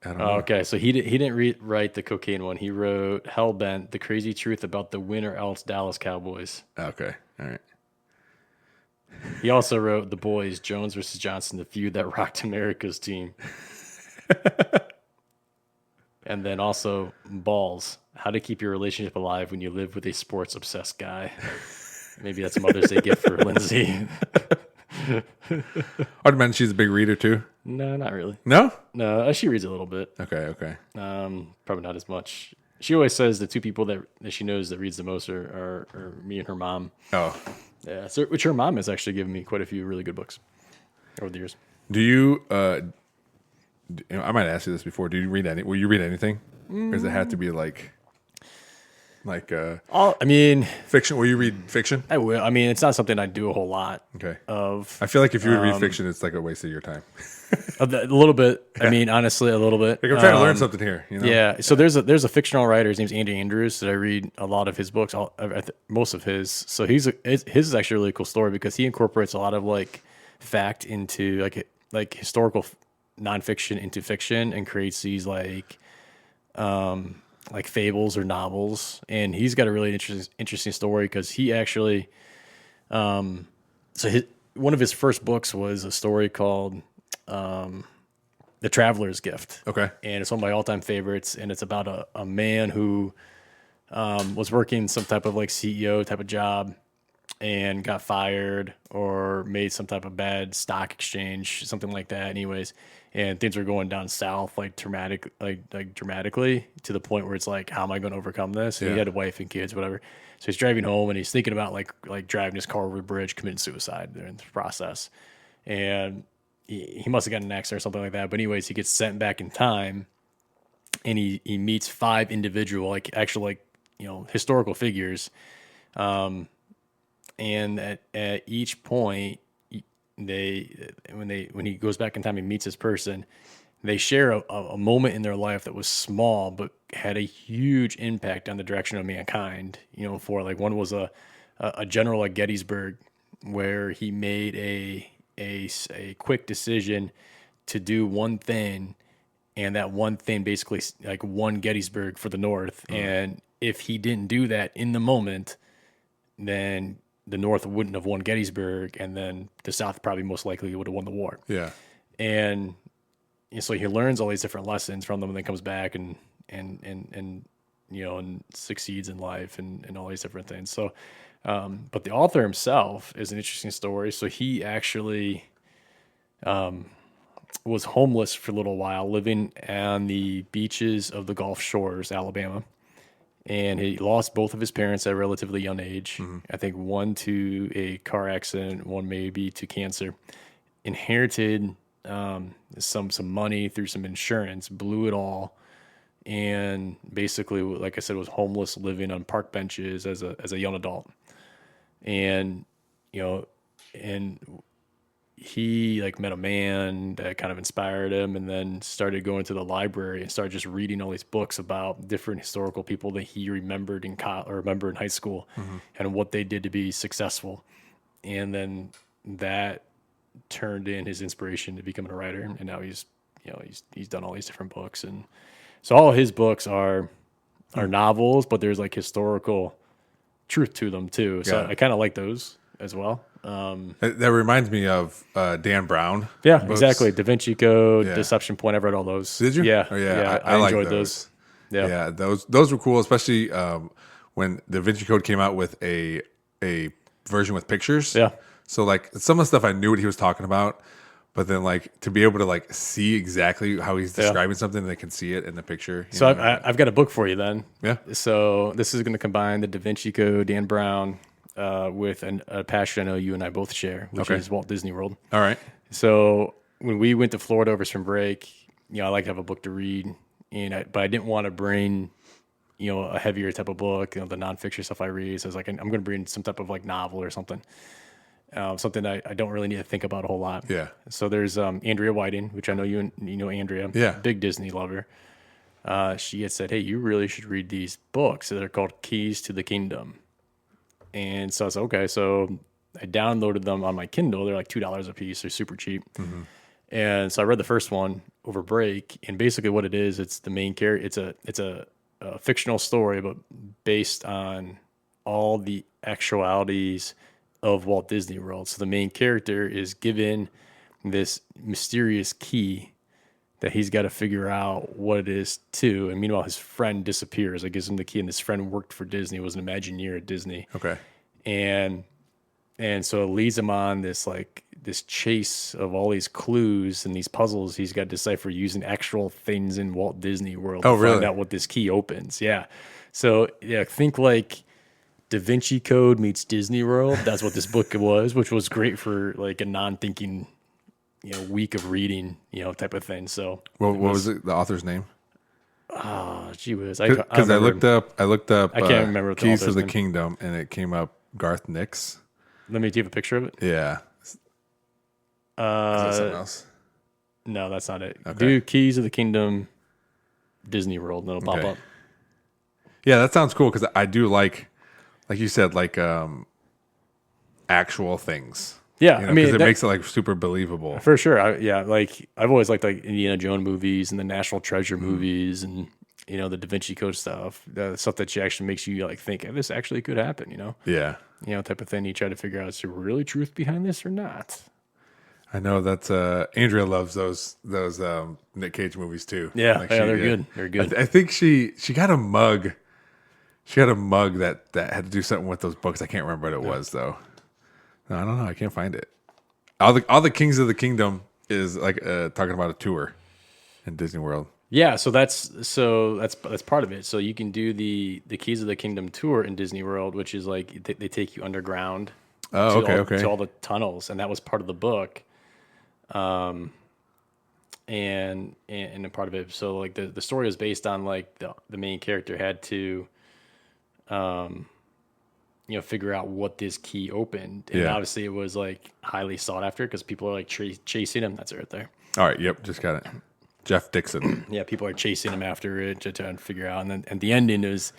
don't know. Okay, so he didn't write the cocaine one. He wrote Hellbent, The Crazy Truth About the Win or Else Dallas Cowboys. Okay, all right. He also wrote The Boys, Jones versus Johnson, the feud that rocked America's team. And then also Balls, How to Keep Your Relationship Alive When You Live with a Sports-Obsessed Guy. Maybe that's a Mother's Day gift for Lindsay. I'd imagine she's a big reader too. No, not really. No? No, she reads a little bit. Okay. Probably not as much. She always says the two people that she knows that reads the most are me and her mom. Oh. Yeah, so, which her mom has actually given me quite a few really good books over the years. Do you, I might ask you this before, will you read anything? Or does it have to be like fiction? Will you read fiction? I will. I mean, it's not something I do a whole lot. Okay. Of I feel like if you would read fiction, it's like a waste of your time. A little bit. Yeah. I mean, honestly, a little bit. Like I'm trying to learn something here. Yeah. So there's a fictional writer. His name's Andy Andrews. That I read a lot of his books. Most of his. So his is actually a really cool story, because he incorporates a lot of like fact into like historical nonfiction into fiction, and creates these like fables or novels. And he's got a really interesting story, because he actually one of his first books was a story called The Traveler's Gift. Okay. And it's one of my all-time favorites, and it's about a man who was working some type of like CEO type of job, and got fired or made some type of bad stock exchange, something like that. Anyways, and things were going down south like dramatically to the point where it's like, how am I going to overcome this? And he had a wife and kids, whatever. So he's driving home and he's thinking about like driving his car over the bridge, committing suicide during the process. And he must have gotten an accident or something like that. But anyways, he gets sent back in time, and he meets 5 individual, historical figures. And at each point, when he goes back in time and meets this person, they share a moment in their life that was small but had a huge impact on the direction of mankind. For like one was a general at Gettysburg, where he made a quick decision to do one thing, and that one thing basically like won Gettysburg for the North. And if he didn't do that in the moment, then the North wouldn't have won Gettysburg, and then the South probably most likely would have won the war. Yeah. And so he learns all these different lessons from them, and then comes back and succeeds in life and all these different things. So, but the author himself is an interesting story. So he actually was homeless for a little while, living on the beaches of the Gulf Shores, Alabama. And he lost both of his parents at a relatively young age. Mm-hmm. I think one to a car accident, one maybe to cancer. Inherited some money through some insurance, blew it all, and basically, like I said, was homeless, living on park benches as a young adult. And he like met a man that kind of inspired him, and then started going to the library and started just reading all these books about different historical people that he remembered in high school, mm-hmm. and what they did to be successful. And then that turned in his inspiration to becoming a writer. And now he's done all these different books. And so all of his books are novels, but there's like historical truth to them too. So I kind of like those as well. That reminds me of Dan Brown. Yeah, books. Exactly. Da Vinci Code, Deception Point. I've read all those. Did you? Yeah. Oh, yeah. I enjoyed those. Yeah, those were cool, especially when Da Vinci Code came out with a version with pictures. Yeah. So like some of the stuff I knew what he was talking about, but then like to be able to like see exactly how he's describing something, and they can see it in the picture. So I've got a book for you then. Yeah. So this is going to combine the Da Vinci Code, Dan Brown, with a passion I know you and I both share, which is Walt Disney World. All right. So when we went to Florida over spring break, I like to have a book to read, but I didn't want to bring, a heavier type of book, the nonfiction stuff I read. So I was like, I'm going to bring some type of like novel or something. Something I don't really need to think about a whole lot. Yeah. So there's Andrea Whiting, which I know you know Andrea. Yeah. Big Disney lover. She had said, hey, you really should read these books that are called Keys to the Kingdom. And so I said, okay. So I downloaded them on my Kindle. They're like $2 a piece. They're super cheap. Mm-hmm. And so I read the first one over break. And basically what it is, it's the main character. It's a fictional story, but based on all the actualities of Walt Disney World. So the main character is given this mysterious key that he's got to figure out what it is to. And meanwhile, his friend disappears. It gives him the key, and this friend worked for Disney, was an Imagineer at Disney. Okay. And so it leads him on this chase of all these clues and these puzzles he's got to decipher using actual things in Walt Disney World to find out what this key opens. Yeah. So think like Da Vinci Code meets Disney World. That's what this book was, which was great for like a non-thinking, week of reading, type of thing. So what was it? The author's name? Oh, gee whiz! Because I looked up. I can't remember Keys to the Kingdom, and it came up Garth Nix. Do you have a picture of it? Yeah. Is that something else? No, that's not it. Okay. Do Keys of the Kingdom, Disney World, and it'll pop up. Yeah, that sounds cool because I do like you said, actual things. Yeah, because it makes it like super believable. For sure. I've always liked like Indiana Jones movies and the National Treasure movies, and the Da Vinci Code stuff. The stuff that actually makes you like think, hey, this actually could happen. Yeah. Type of thing. You try to figure out, is there really truth behind this or not? I know that Andrea loves those Nick Cage movies too. Yeah, they're good. They're good. I think she got a mug. She had a mug that had to do something with those books. I can't remember what it was though. No, I don't know. I can't find it. All the Kings of the Kingdom is like talking about a tour in Disney World. Yeah, so that's part of it. So you can do the Keys of the Kingdom tour in Disney World, which is like they take you underground Oh, to okay. to all the tunnels, and that was part of the book. And a part of it. So like the story was based on like the main character had to figure out what this key opened. And obviously it was like highly sought after because people are like chasing him. That's it right there. All right. Yep. Just got it. Jeff Dixon. Yeah, people are chasing him after it to try and figure out. And the ending's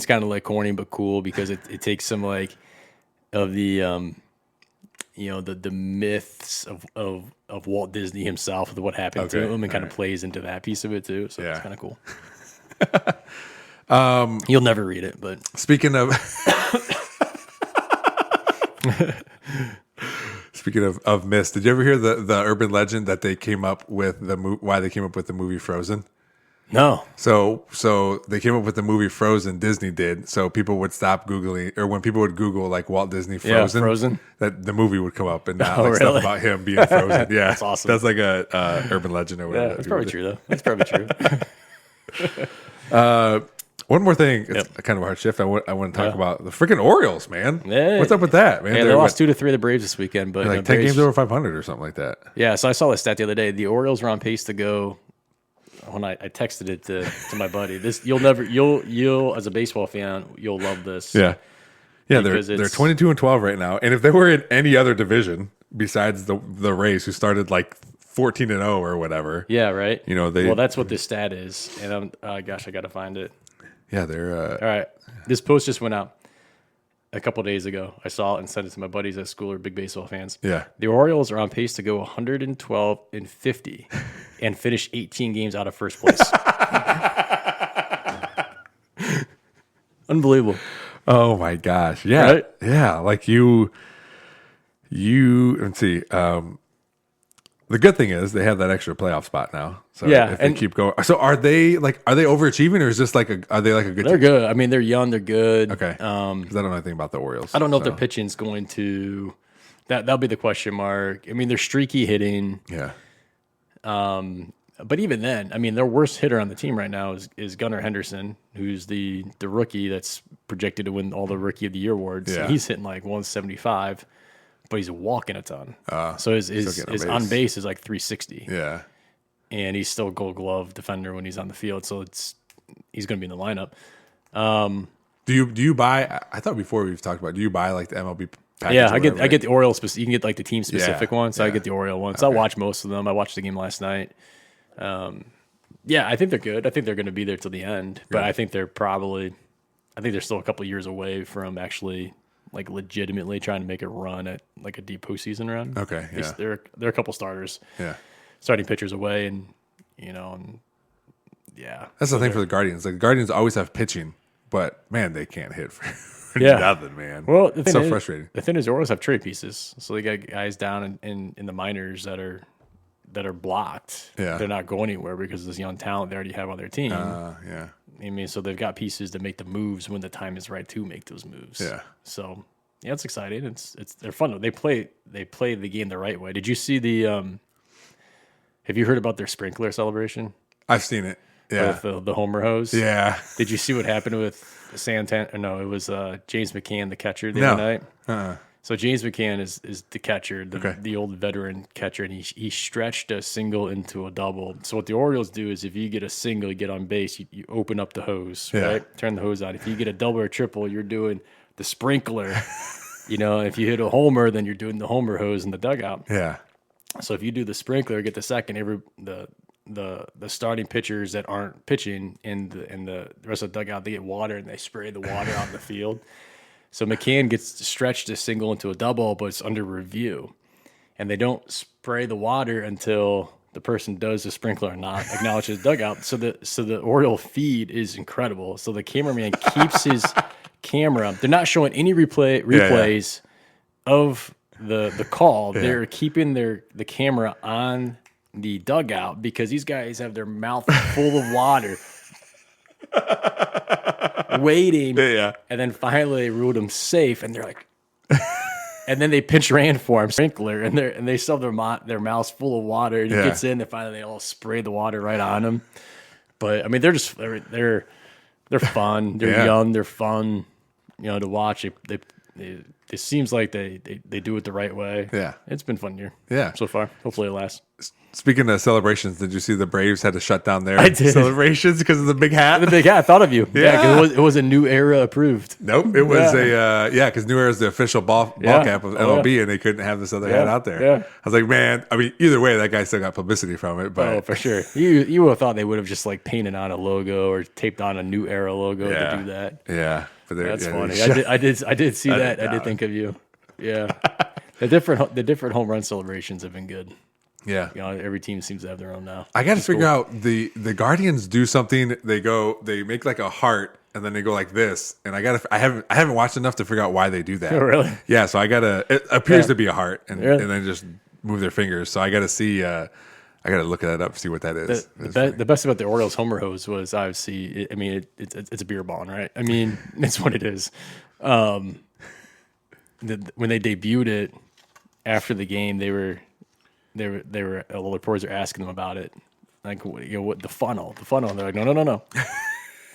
kind of like corny but cool because it takes some like of the the myths of Walt Disney himself, of what happened to him, and kind of plays into that piece of it too. So it's kind of cool. You'll never read it, but Speaking of myths, did you ever hear the urban legend that they came up with why they came up with the movie Frozen? no. So they came up with the movie Frozen. Disney did. So people would stop Googling, or when people would Google like Walt Disney Frozen, that the movie would come up and not like stuff about him being frozen. Yeah, That's awesome. That's like a urban legend or whatever. Yeah, that's probably true though. That's probably true. One more thing, it's kind of a hard shift. I want to talk about the freaking Orioles, man. Yeah. What's up with that, man? Yeah, they lost 2-3 to the Braves this weekend, but like 10 games over 500 or something like that. Yeah, so I saw the stat the other day. The Orioles were on pace to go. When I texted it to my buddy, you'll as a baseball fan, you'll love this. Yeah, they're Because it's- 22-12 right now, and if they were in any other division besides the Rays, who started like 14-0 or whatever. Yeah, right. Well, that's what this stat is, and I got to find it. Yeah, they're All right, this post just went out a couple days ago. I saw it and sent it to my buddies at school, who are big baseball fans. Yeah. The Orioles are on pace to go 112-50 and finish 18 games out of first place. Unbelievable. Oh my gosh. Yeah. Right? Yeah. Like you let's see. The good thing is they have that extra playoff spot now. So Yeah, if they and- keep going. So are they overachieving, or is this like are they like a good They're team? good. I mean, they're young. They're good. Okay. Because I don't know anything about the Orioles. I don't know if so, their pitching's going to. That'll be the question mark. I mean, they're streaky hitting. Yeah. But even then, I mean, their worst hitter on the team right now is Gunnar Henderson, who's the rookie that's projected to win all the Rookie of the Year awards. Yeah. And he's hitting like 175, but he's walking a ton. So his getting on base is like 360. Yeah. And he's still a Gold Glove defender when he's on the field. So he's going to be in the lineup. Do you buy? I thought before we've talked about. Do you buy like the MLB package? Yeah, or I get whatever, the Orioles. You can get like the team specific one. So I yeah. get the Oriole one. So I watch most of them. I watched the game last night. Yeah, I think they're good. I think they're going to be there till the end. But I think they're still a couple of years away from actually like legitimately trying to make a run at like a deep postseason run. Okay, yeah. They're a couple starters, Yeah. starting pitchers away, and yeah. That's the thing for the Guardians. Like the Guardians always have pitching, but man, they can't hit for Yeah. nothing, man. Well, the it's thing so is, frustrating. The thing is, the Orioles have trade pieces, so they got guys down in the minors that are blocked. Yeah. They're not going anywhere because of this young talent they already have on their team. Yeah. I mean, so they've got pieces to make the moves when the time is right to make those moves. Yeah. So yeah, it's exciting. They're fun. They play the game the right way. Did you see the? Have you heard about their sprinkler celebration I've seen it. Yeah. with the homer hose? Yeah. Did you see what happened with Santana? No, it was James McCann, the catcher, the No. other night. So James McCann is the catcher, Okay. the old veteran catcher, and he stretched a single into a double. So what the Orioles do is if you get a single, you get on base, you open up the hose, Yeah. right? Turn the hose on. If you get a double or triple, you're doing the sprinkler. If you hit a homer, then you're doing the homer hose in the dugout. Yeah. So if you do the sprinkler, get the second, the starting pitchers that aren't pitching in the rest of the dugout, they get water and they spray the water on the field. So McCann gets stretched a single into a double, but it's under review. And they don't spray the water until the person does the sprinkler and not acknowledges the dugout. So the Oriole feed is incredible. So the cameraman keeps his camera. They're not showing any replays of the call. Yeah. They're keeping the camera on the dugout because these guys have their mouth full of water. Waiting, Yeah. and then finally they ruled him safe, and they're like, And then they pinch ran for him, sprinkler, and they still have their mouths full of water. And he Yeah. gets in, and finally they all spray the water right on him. But I mean, they're fun. They're Yeah. young. They're fun. To watch. It seems like they do it the right way. Yeah. It's been a fun year. Yeah. So far. Hopefully it lasts. Speaking of celebrations, did you see the Braves had to shut down their I did. celebrations because of the big hat? The big hat. I thought of you. Yeah. 'Cause it was a new era approved. Nope, it was because New Era is the official ball Yeah. cap of Oh, MLB, and they couldn't have this other hat out there. Yeah. I was like, man, I mean, either way, that guy still got publicity from it. But Oh, for sure. You would have thought they would have just like painted on a logo or taped on a new era logo to do that. Yeah, but That's they funny. shut- I did see that. I down. did think of you. Yeah. The different home run celebrations have been good. Yeah, Every team seems to have their own now. I got to figure out the Guardians do something. They make like a heart, and then they go like this. And I haven't watched enough to figure out why they do that. Oh, really? Yeah, so it appears to be a heart, and Really? and then just move their fingers. So I got to see. I got to look that up, see what that is. The best about the Orioles homer hose was obviously, it's a beer bond, right? I mean, it's what it is. When they debuted it after the game, they were all the reporters are asking them about it, like what the funnel. And they're like, no,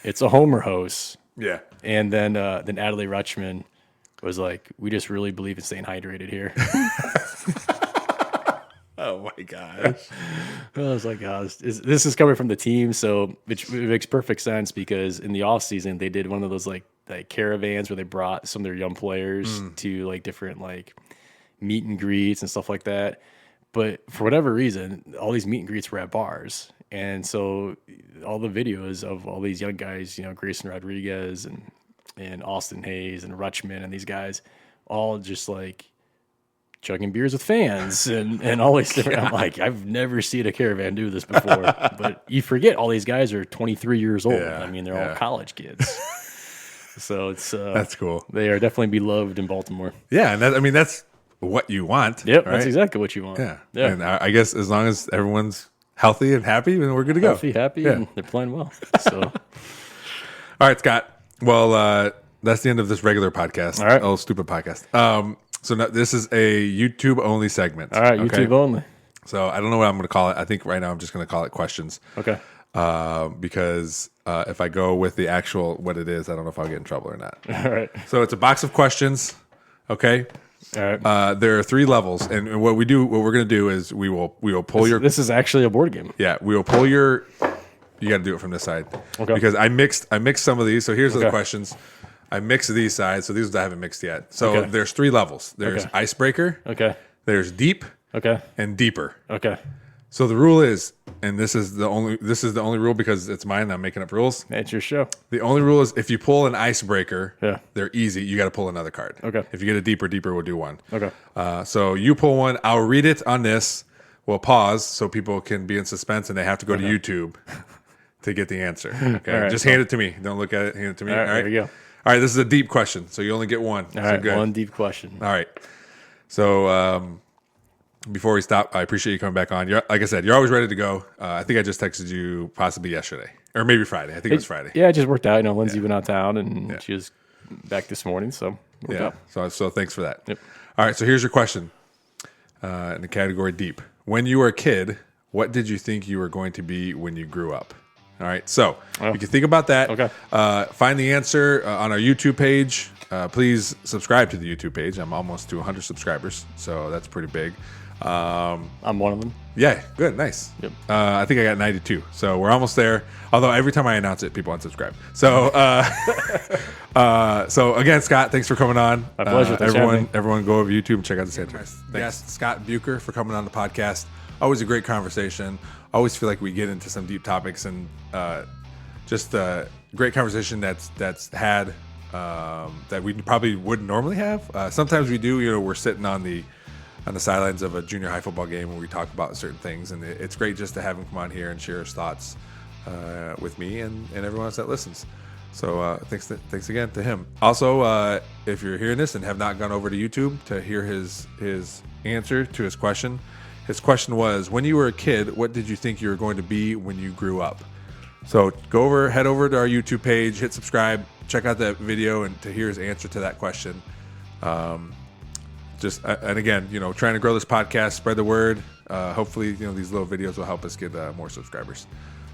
it's a homer hose. Yeah. And then Adley Rutschman was like, we just really believe in staying hydrated here. Oh my gosh. I was like, this is coming from the team, so it makes perfect sense because in the off season they did one of those like caravans where they brought some of their young players to like different like meet and greets and stuff like that. But for whatever reason, all these meet and greets were at bars, and so all the videos of all these young guys, Grayson Rodriguez and Austin Hayes and Rutschman and these guys, all just like chugging beers with fans and all these different. I'm like, I've never seen a caravan do this before. But you forget all these guys are 23 years old. Yeah, I mean, they're all college kids. So it's That's cool. They are definitely beloved in Baltimore. Yeah, and that's what you want. Yep, right? that's exactly what you want. Yeah. Yeah. And I guess as long as everyone's healthy and happy, then we're good to go. Healthy, happy, Yeah. and they're playing well. So All right, Scott. Well, that's the end of this regular podcast. All right. Oh, stupid podcast. So now, this is a YouTube only segment. all right, okay? YouTube only. So I don't know what I'm going to call it. I think right now I'm just going to call it questions. Okay. Because if I go with the actual what it is, I don't know if I'll get in trouble or not. All right. So it's a box of questions. Okay. All right. There are 3 levels, and what we're going to do is we will pull your. This is actually a board game. Yeah, we will pull your. You got to do it from this side. Okay. Because I mixed some of these. So here's the Okay. questions. I mixed these sides, so these I haven't mixed yet. So Okay. there's 3 levels. There's Okay. icebreaker. Okay. There's deep Okay. and deeper. Okay. So the rule is, and this is the only rule because it's mine. I'm making up rules. It's your show. The only rule is if you pull an icebreaker, Yeah. they're easy. You got to pull another card. Okay. If you get a deeper, we'll do one. Okay. So you pull one. I'll read it on this. We'll pause so people can be in suspense and they have to go to YouTube to get the answer. Okay. All right, Just so- hand it to me. Don't look at it. Hand it to me. All right, there we go. All right. This is a deep question, so you only get one. All So right. good. One deep question. All right. So before we stop, I appreciate you coming back on. Like I said, you're always ready to go. I think I just texted you possibly yesterday or maybe Friday. I think it was Friday. Yeah, it just worked out. Lindsay went out of town and she was back this morning, so it worked out. So thanks for that. Yep. All right. So here's your question in the category deep. When you were a kid, what did you think you were going to be when you grew up? All right. So you can think about that. Okay. Find the answer on our YouTube page. Please subscribe to the YouTube page. I'm almost to 100 subscribers, so that's pretty big. I'm one of them. Yeah, good, nice. Yep. I think I got 92, so we're almost there. Although every time I announce it, people unsubscribe. So, so again, Scott, thanks for coming on. My pleasure. Thanks for having me. Everyone, go over YouTube and check out this answer. Yes, Scott Buker for coming on the podcast. Always a great conversation. Always feel like we get into some deep topics and just a great conversation that's had that we probably wouldn't normally have. Sometimes we do. We're sitting on the sidelines of a junior high football game where we talk about certain things, and it's great just to have him come on here and share his thoughts with me and everyone else that listens. So thanks again to him. Also, if you're hearing this and have not gone over to YouTube to hear his answer to his question was, when you were a kid, what did you think you were going to be when you grew up? So head over to our YouTube page, hit subscribe, check out that video, and to hear his answer to that question. just and again, trying to grow this podcast, spread the word. Hopefully, these little videos will help us get more subscribers.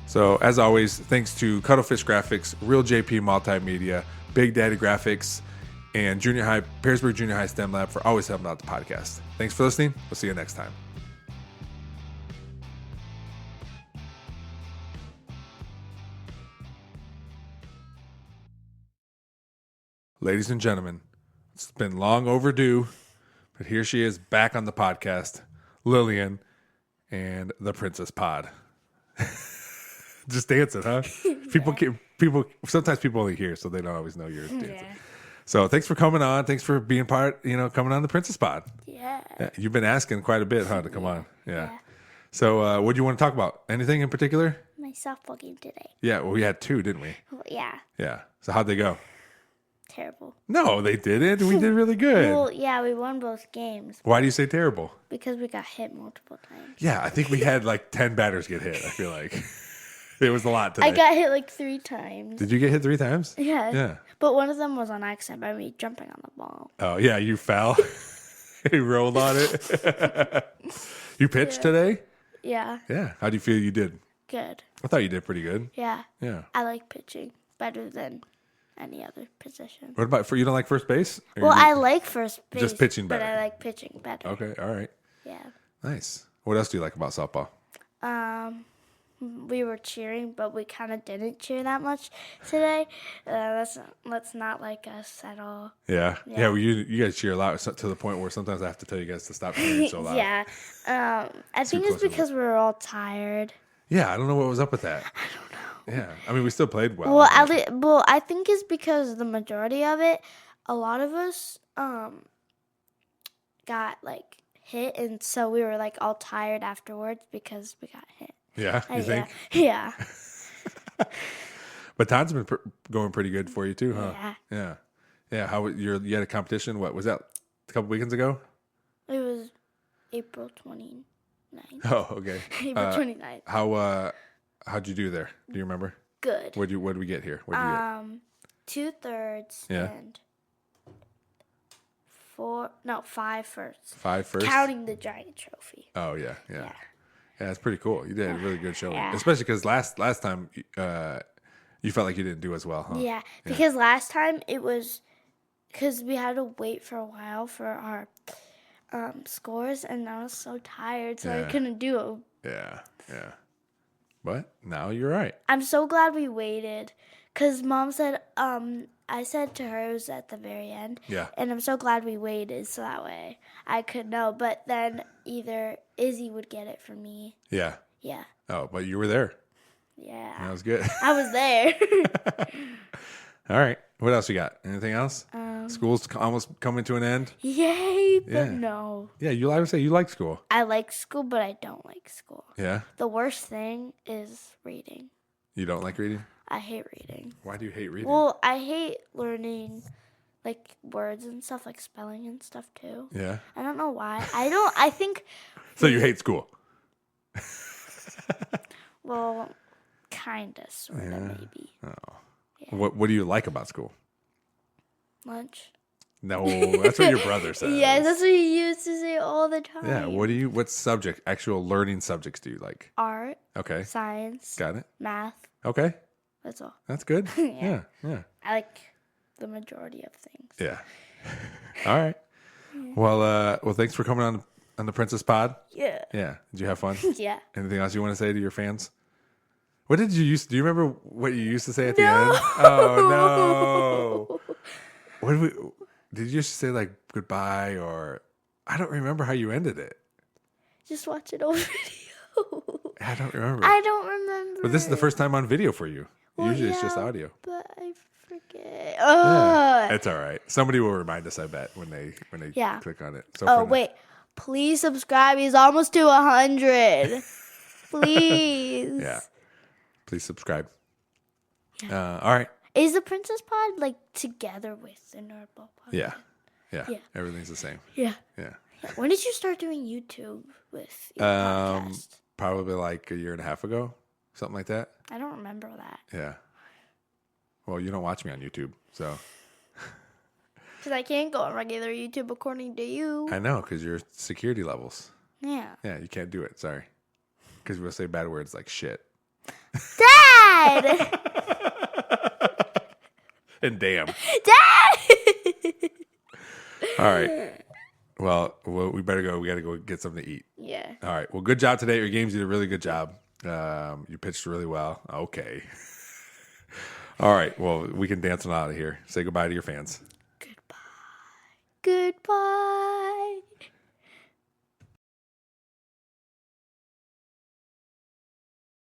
So as always, thanks to Cuttlefish Graphics, Real JP Multimedia, Big Daddy Graphics, and Pearisburg Junior High STEM Lab for always helping out the podcast. Thanks for listening. We'll see you next time. Ladies and gentlemen, it's been long overdue, but here she is back on the podcast, Lillian and the Princess Pod. Just dancing, huh? People. Sometimes people only hear, so they don't always know you're dancing. Yeah. So thanks for coming on. Thanks for being coming on the Princess Pod. Yeah. You've been asking quite a bit, huh, to come on. Yeah. So what do you want to talk about? Anything in particular? My softball game today. Yeah. Well, we had 2, didn't we? Yeah. Yeah. So how'd they go? Terrible. No, they didn't. We did really good. Well, yeah, we won both games. Why do you say terrible? Because we got hit multiple times. Yeah, I think we had like 10 batters get hit. I feel like it was a lot today. I got hit like 3 times. Did you get hit 3 times? Yeah. Yeah. But one of them was on accident by me jumping on the ball. Oh, yeah, you fell. You rolled on it. You pitched today? Yeah. Yeah. How do you feel you did? Good. I thought you did pretty good. Yeah. Yeah. I like pitching better than any other position. What about you don't like first base? Well, I like first base. Just pitching better. But I like pitching better. Okay, all right. Yeah. Nice. What else do you like about softball? We were cheering, but we kind of didn't cheer that much today. That's not like us at all. Yeah. Yeah, well, you guys cheer a lot to the point where sometimes I have to tell you guys to stop cheering so loud. Yeah. I think it's because we were all tired. Yeah, I don't know what was up with that. I don't know. Yeah, I mean, we still played well. Well, I think it's because the majority of it, a lot of us got like hit, and so we were like all tired afterwards because we got hit. Yeah, you think? Yeah. But Todd's been going pretty good for you too, huh? Yeah. Yeah. Yeah. How you had a competition? What was that? A couple weekends ago? It was April 29th. Oh, okay. April 29th. How'd you do there? Do you remember? Good. What did we get here? What did you get? 2/3 Yeah. and 5 firsts. 5 first? Counting the giant trophy. Oh, yeah. Yeah, it's pretty cool. You did a really good showing. Yeah. Especially because last time you felt like you didn't do as well, huh? Yeah, because last time it was because we had to wait for a while for our scores, and I was so tired, so I couldn't do it. Yeah. But now you're right. I'm so glad we waited, because Mom said, I said to her it was at the very end. Yeah. And I'm so glad we waited, so that way I could know. But then either Izzy would get it for me. Yeah. Yeah. Oh, but you were there. Yeah. That was good. I was there. All right. What else you got? Anything else? School's almost coming to an end. Yay, but Yeah. no. Yeah, you like to say you like school. I like school, but I don't like school. Yeah. The worst thing is reading. You don't like reading? I hate reading. Why do you hate reading? Well, I hate learning like words and stuff, like spelling and stuff too. Yeah. I don't know why. I think, So you hate school? well, kinda, sorta, maybe. Oh. Yeah. What do you like about school? Lunch. No, that's what your brother says. Yes, that's what he used to say all the time. Yeah. What actual learning subjects do you like? Art. Okay. Science. Got it. Math. Okay. That's all. That's good. Yeah. Yeah. I like the majority of things. Yeah. All right. Well, thanks for coming on the Princess Pod. Yeah. Yeah. Did you have fun? Yeah. Anything else you want to say to your fans? What did you do you remember what you used to say at the end? Oh no. Did you just say like goodbye, or I don't remember how you ended it. Just watch it on video. I don't remember. I don't remember. But this is the first time on video for you. Well, Usually it's just yeah, audio. But I forget. Yeah, it's all right. Somebody will remind us, I bet, when they click on it. So oh wait, please subscribe. He's almost to 100. Please. Yeah. Please subscribe. Yeah. All right. Is the Princess Pod like together with the Nerdball Pod? Yeah. Everything's the same. Yeah. Yeah. When did you start doing YouTube with your podcast? Probably like a year and a half ago, something like that. I don't remember that. Yeah. Well, you don't watch me on YouTube, so. Because I can't go on regular YouTube according to you. I know, because your security levels. Yeah. Yeah, you can't do it. Sorry. Because we'll say bad words like shit. Dad! And damn. Dad! All right. Well, we better go. We got to go get something to eat. Yeah. All right. Well, good job today. Your games did a really good job. You pitched really well. Okay. All right. Well, we can dance on out of here. Say goodbye to your fans. Goodbye.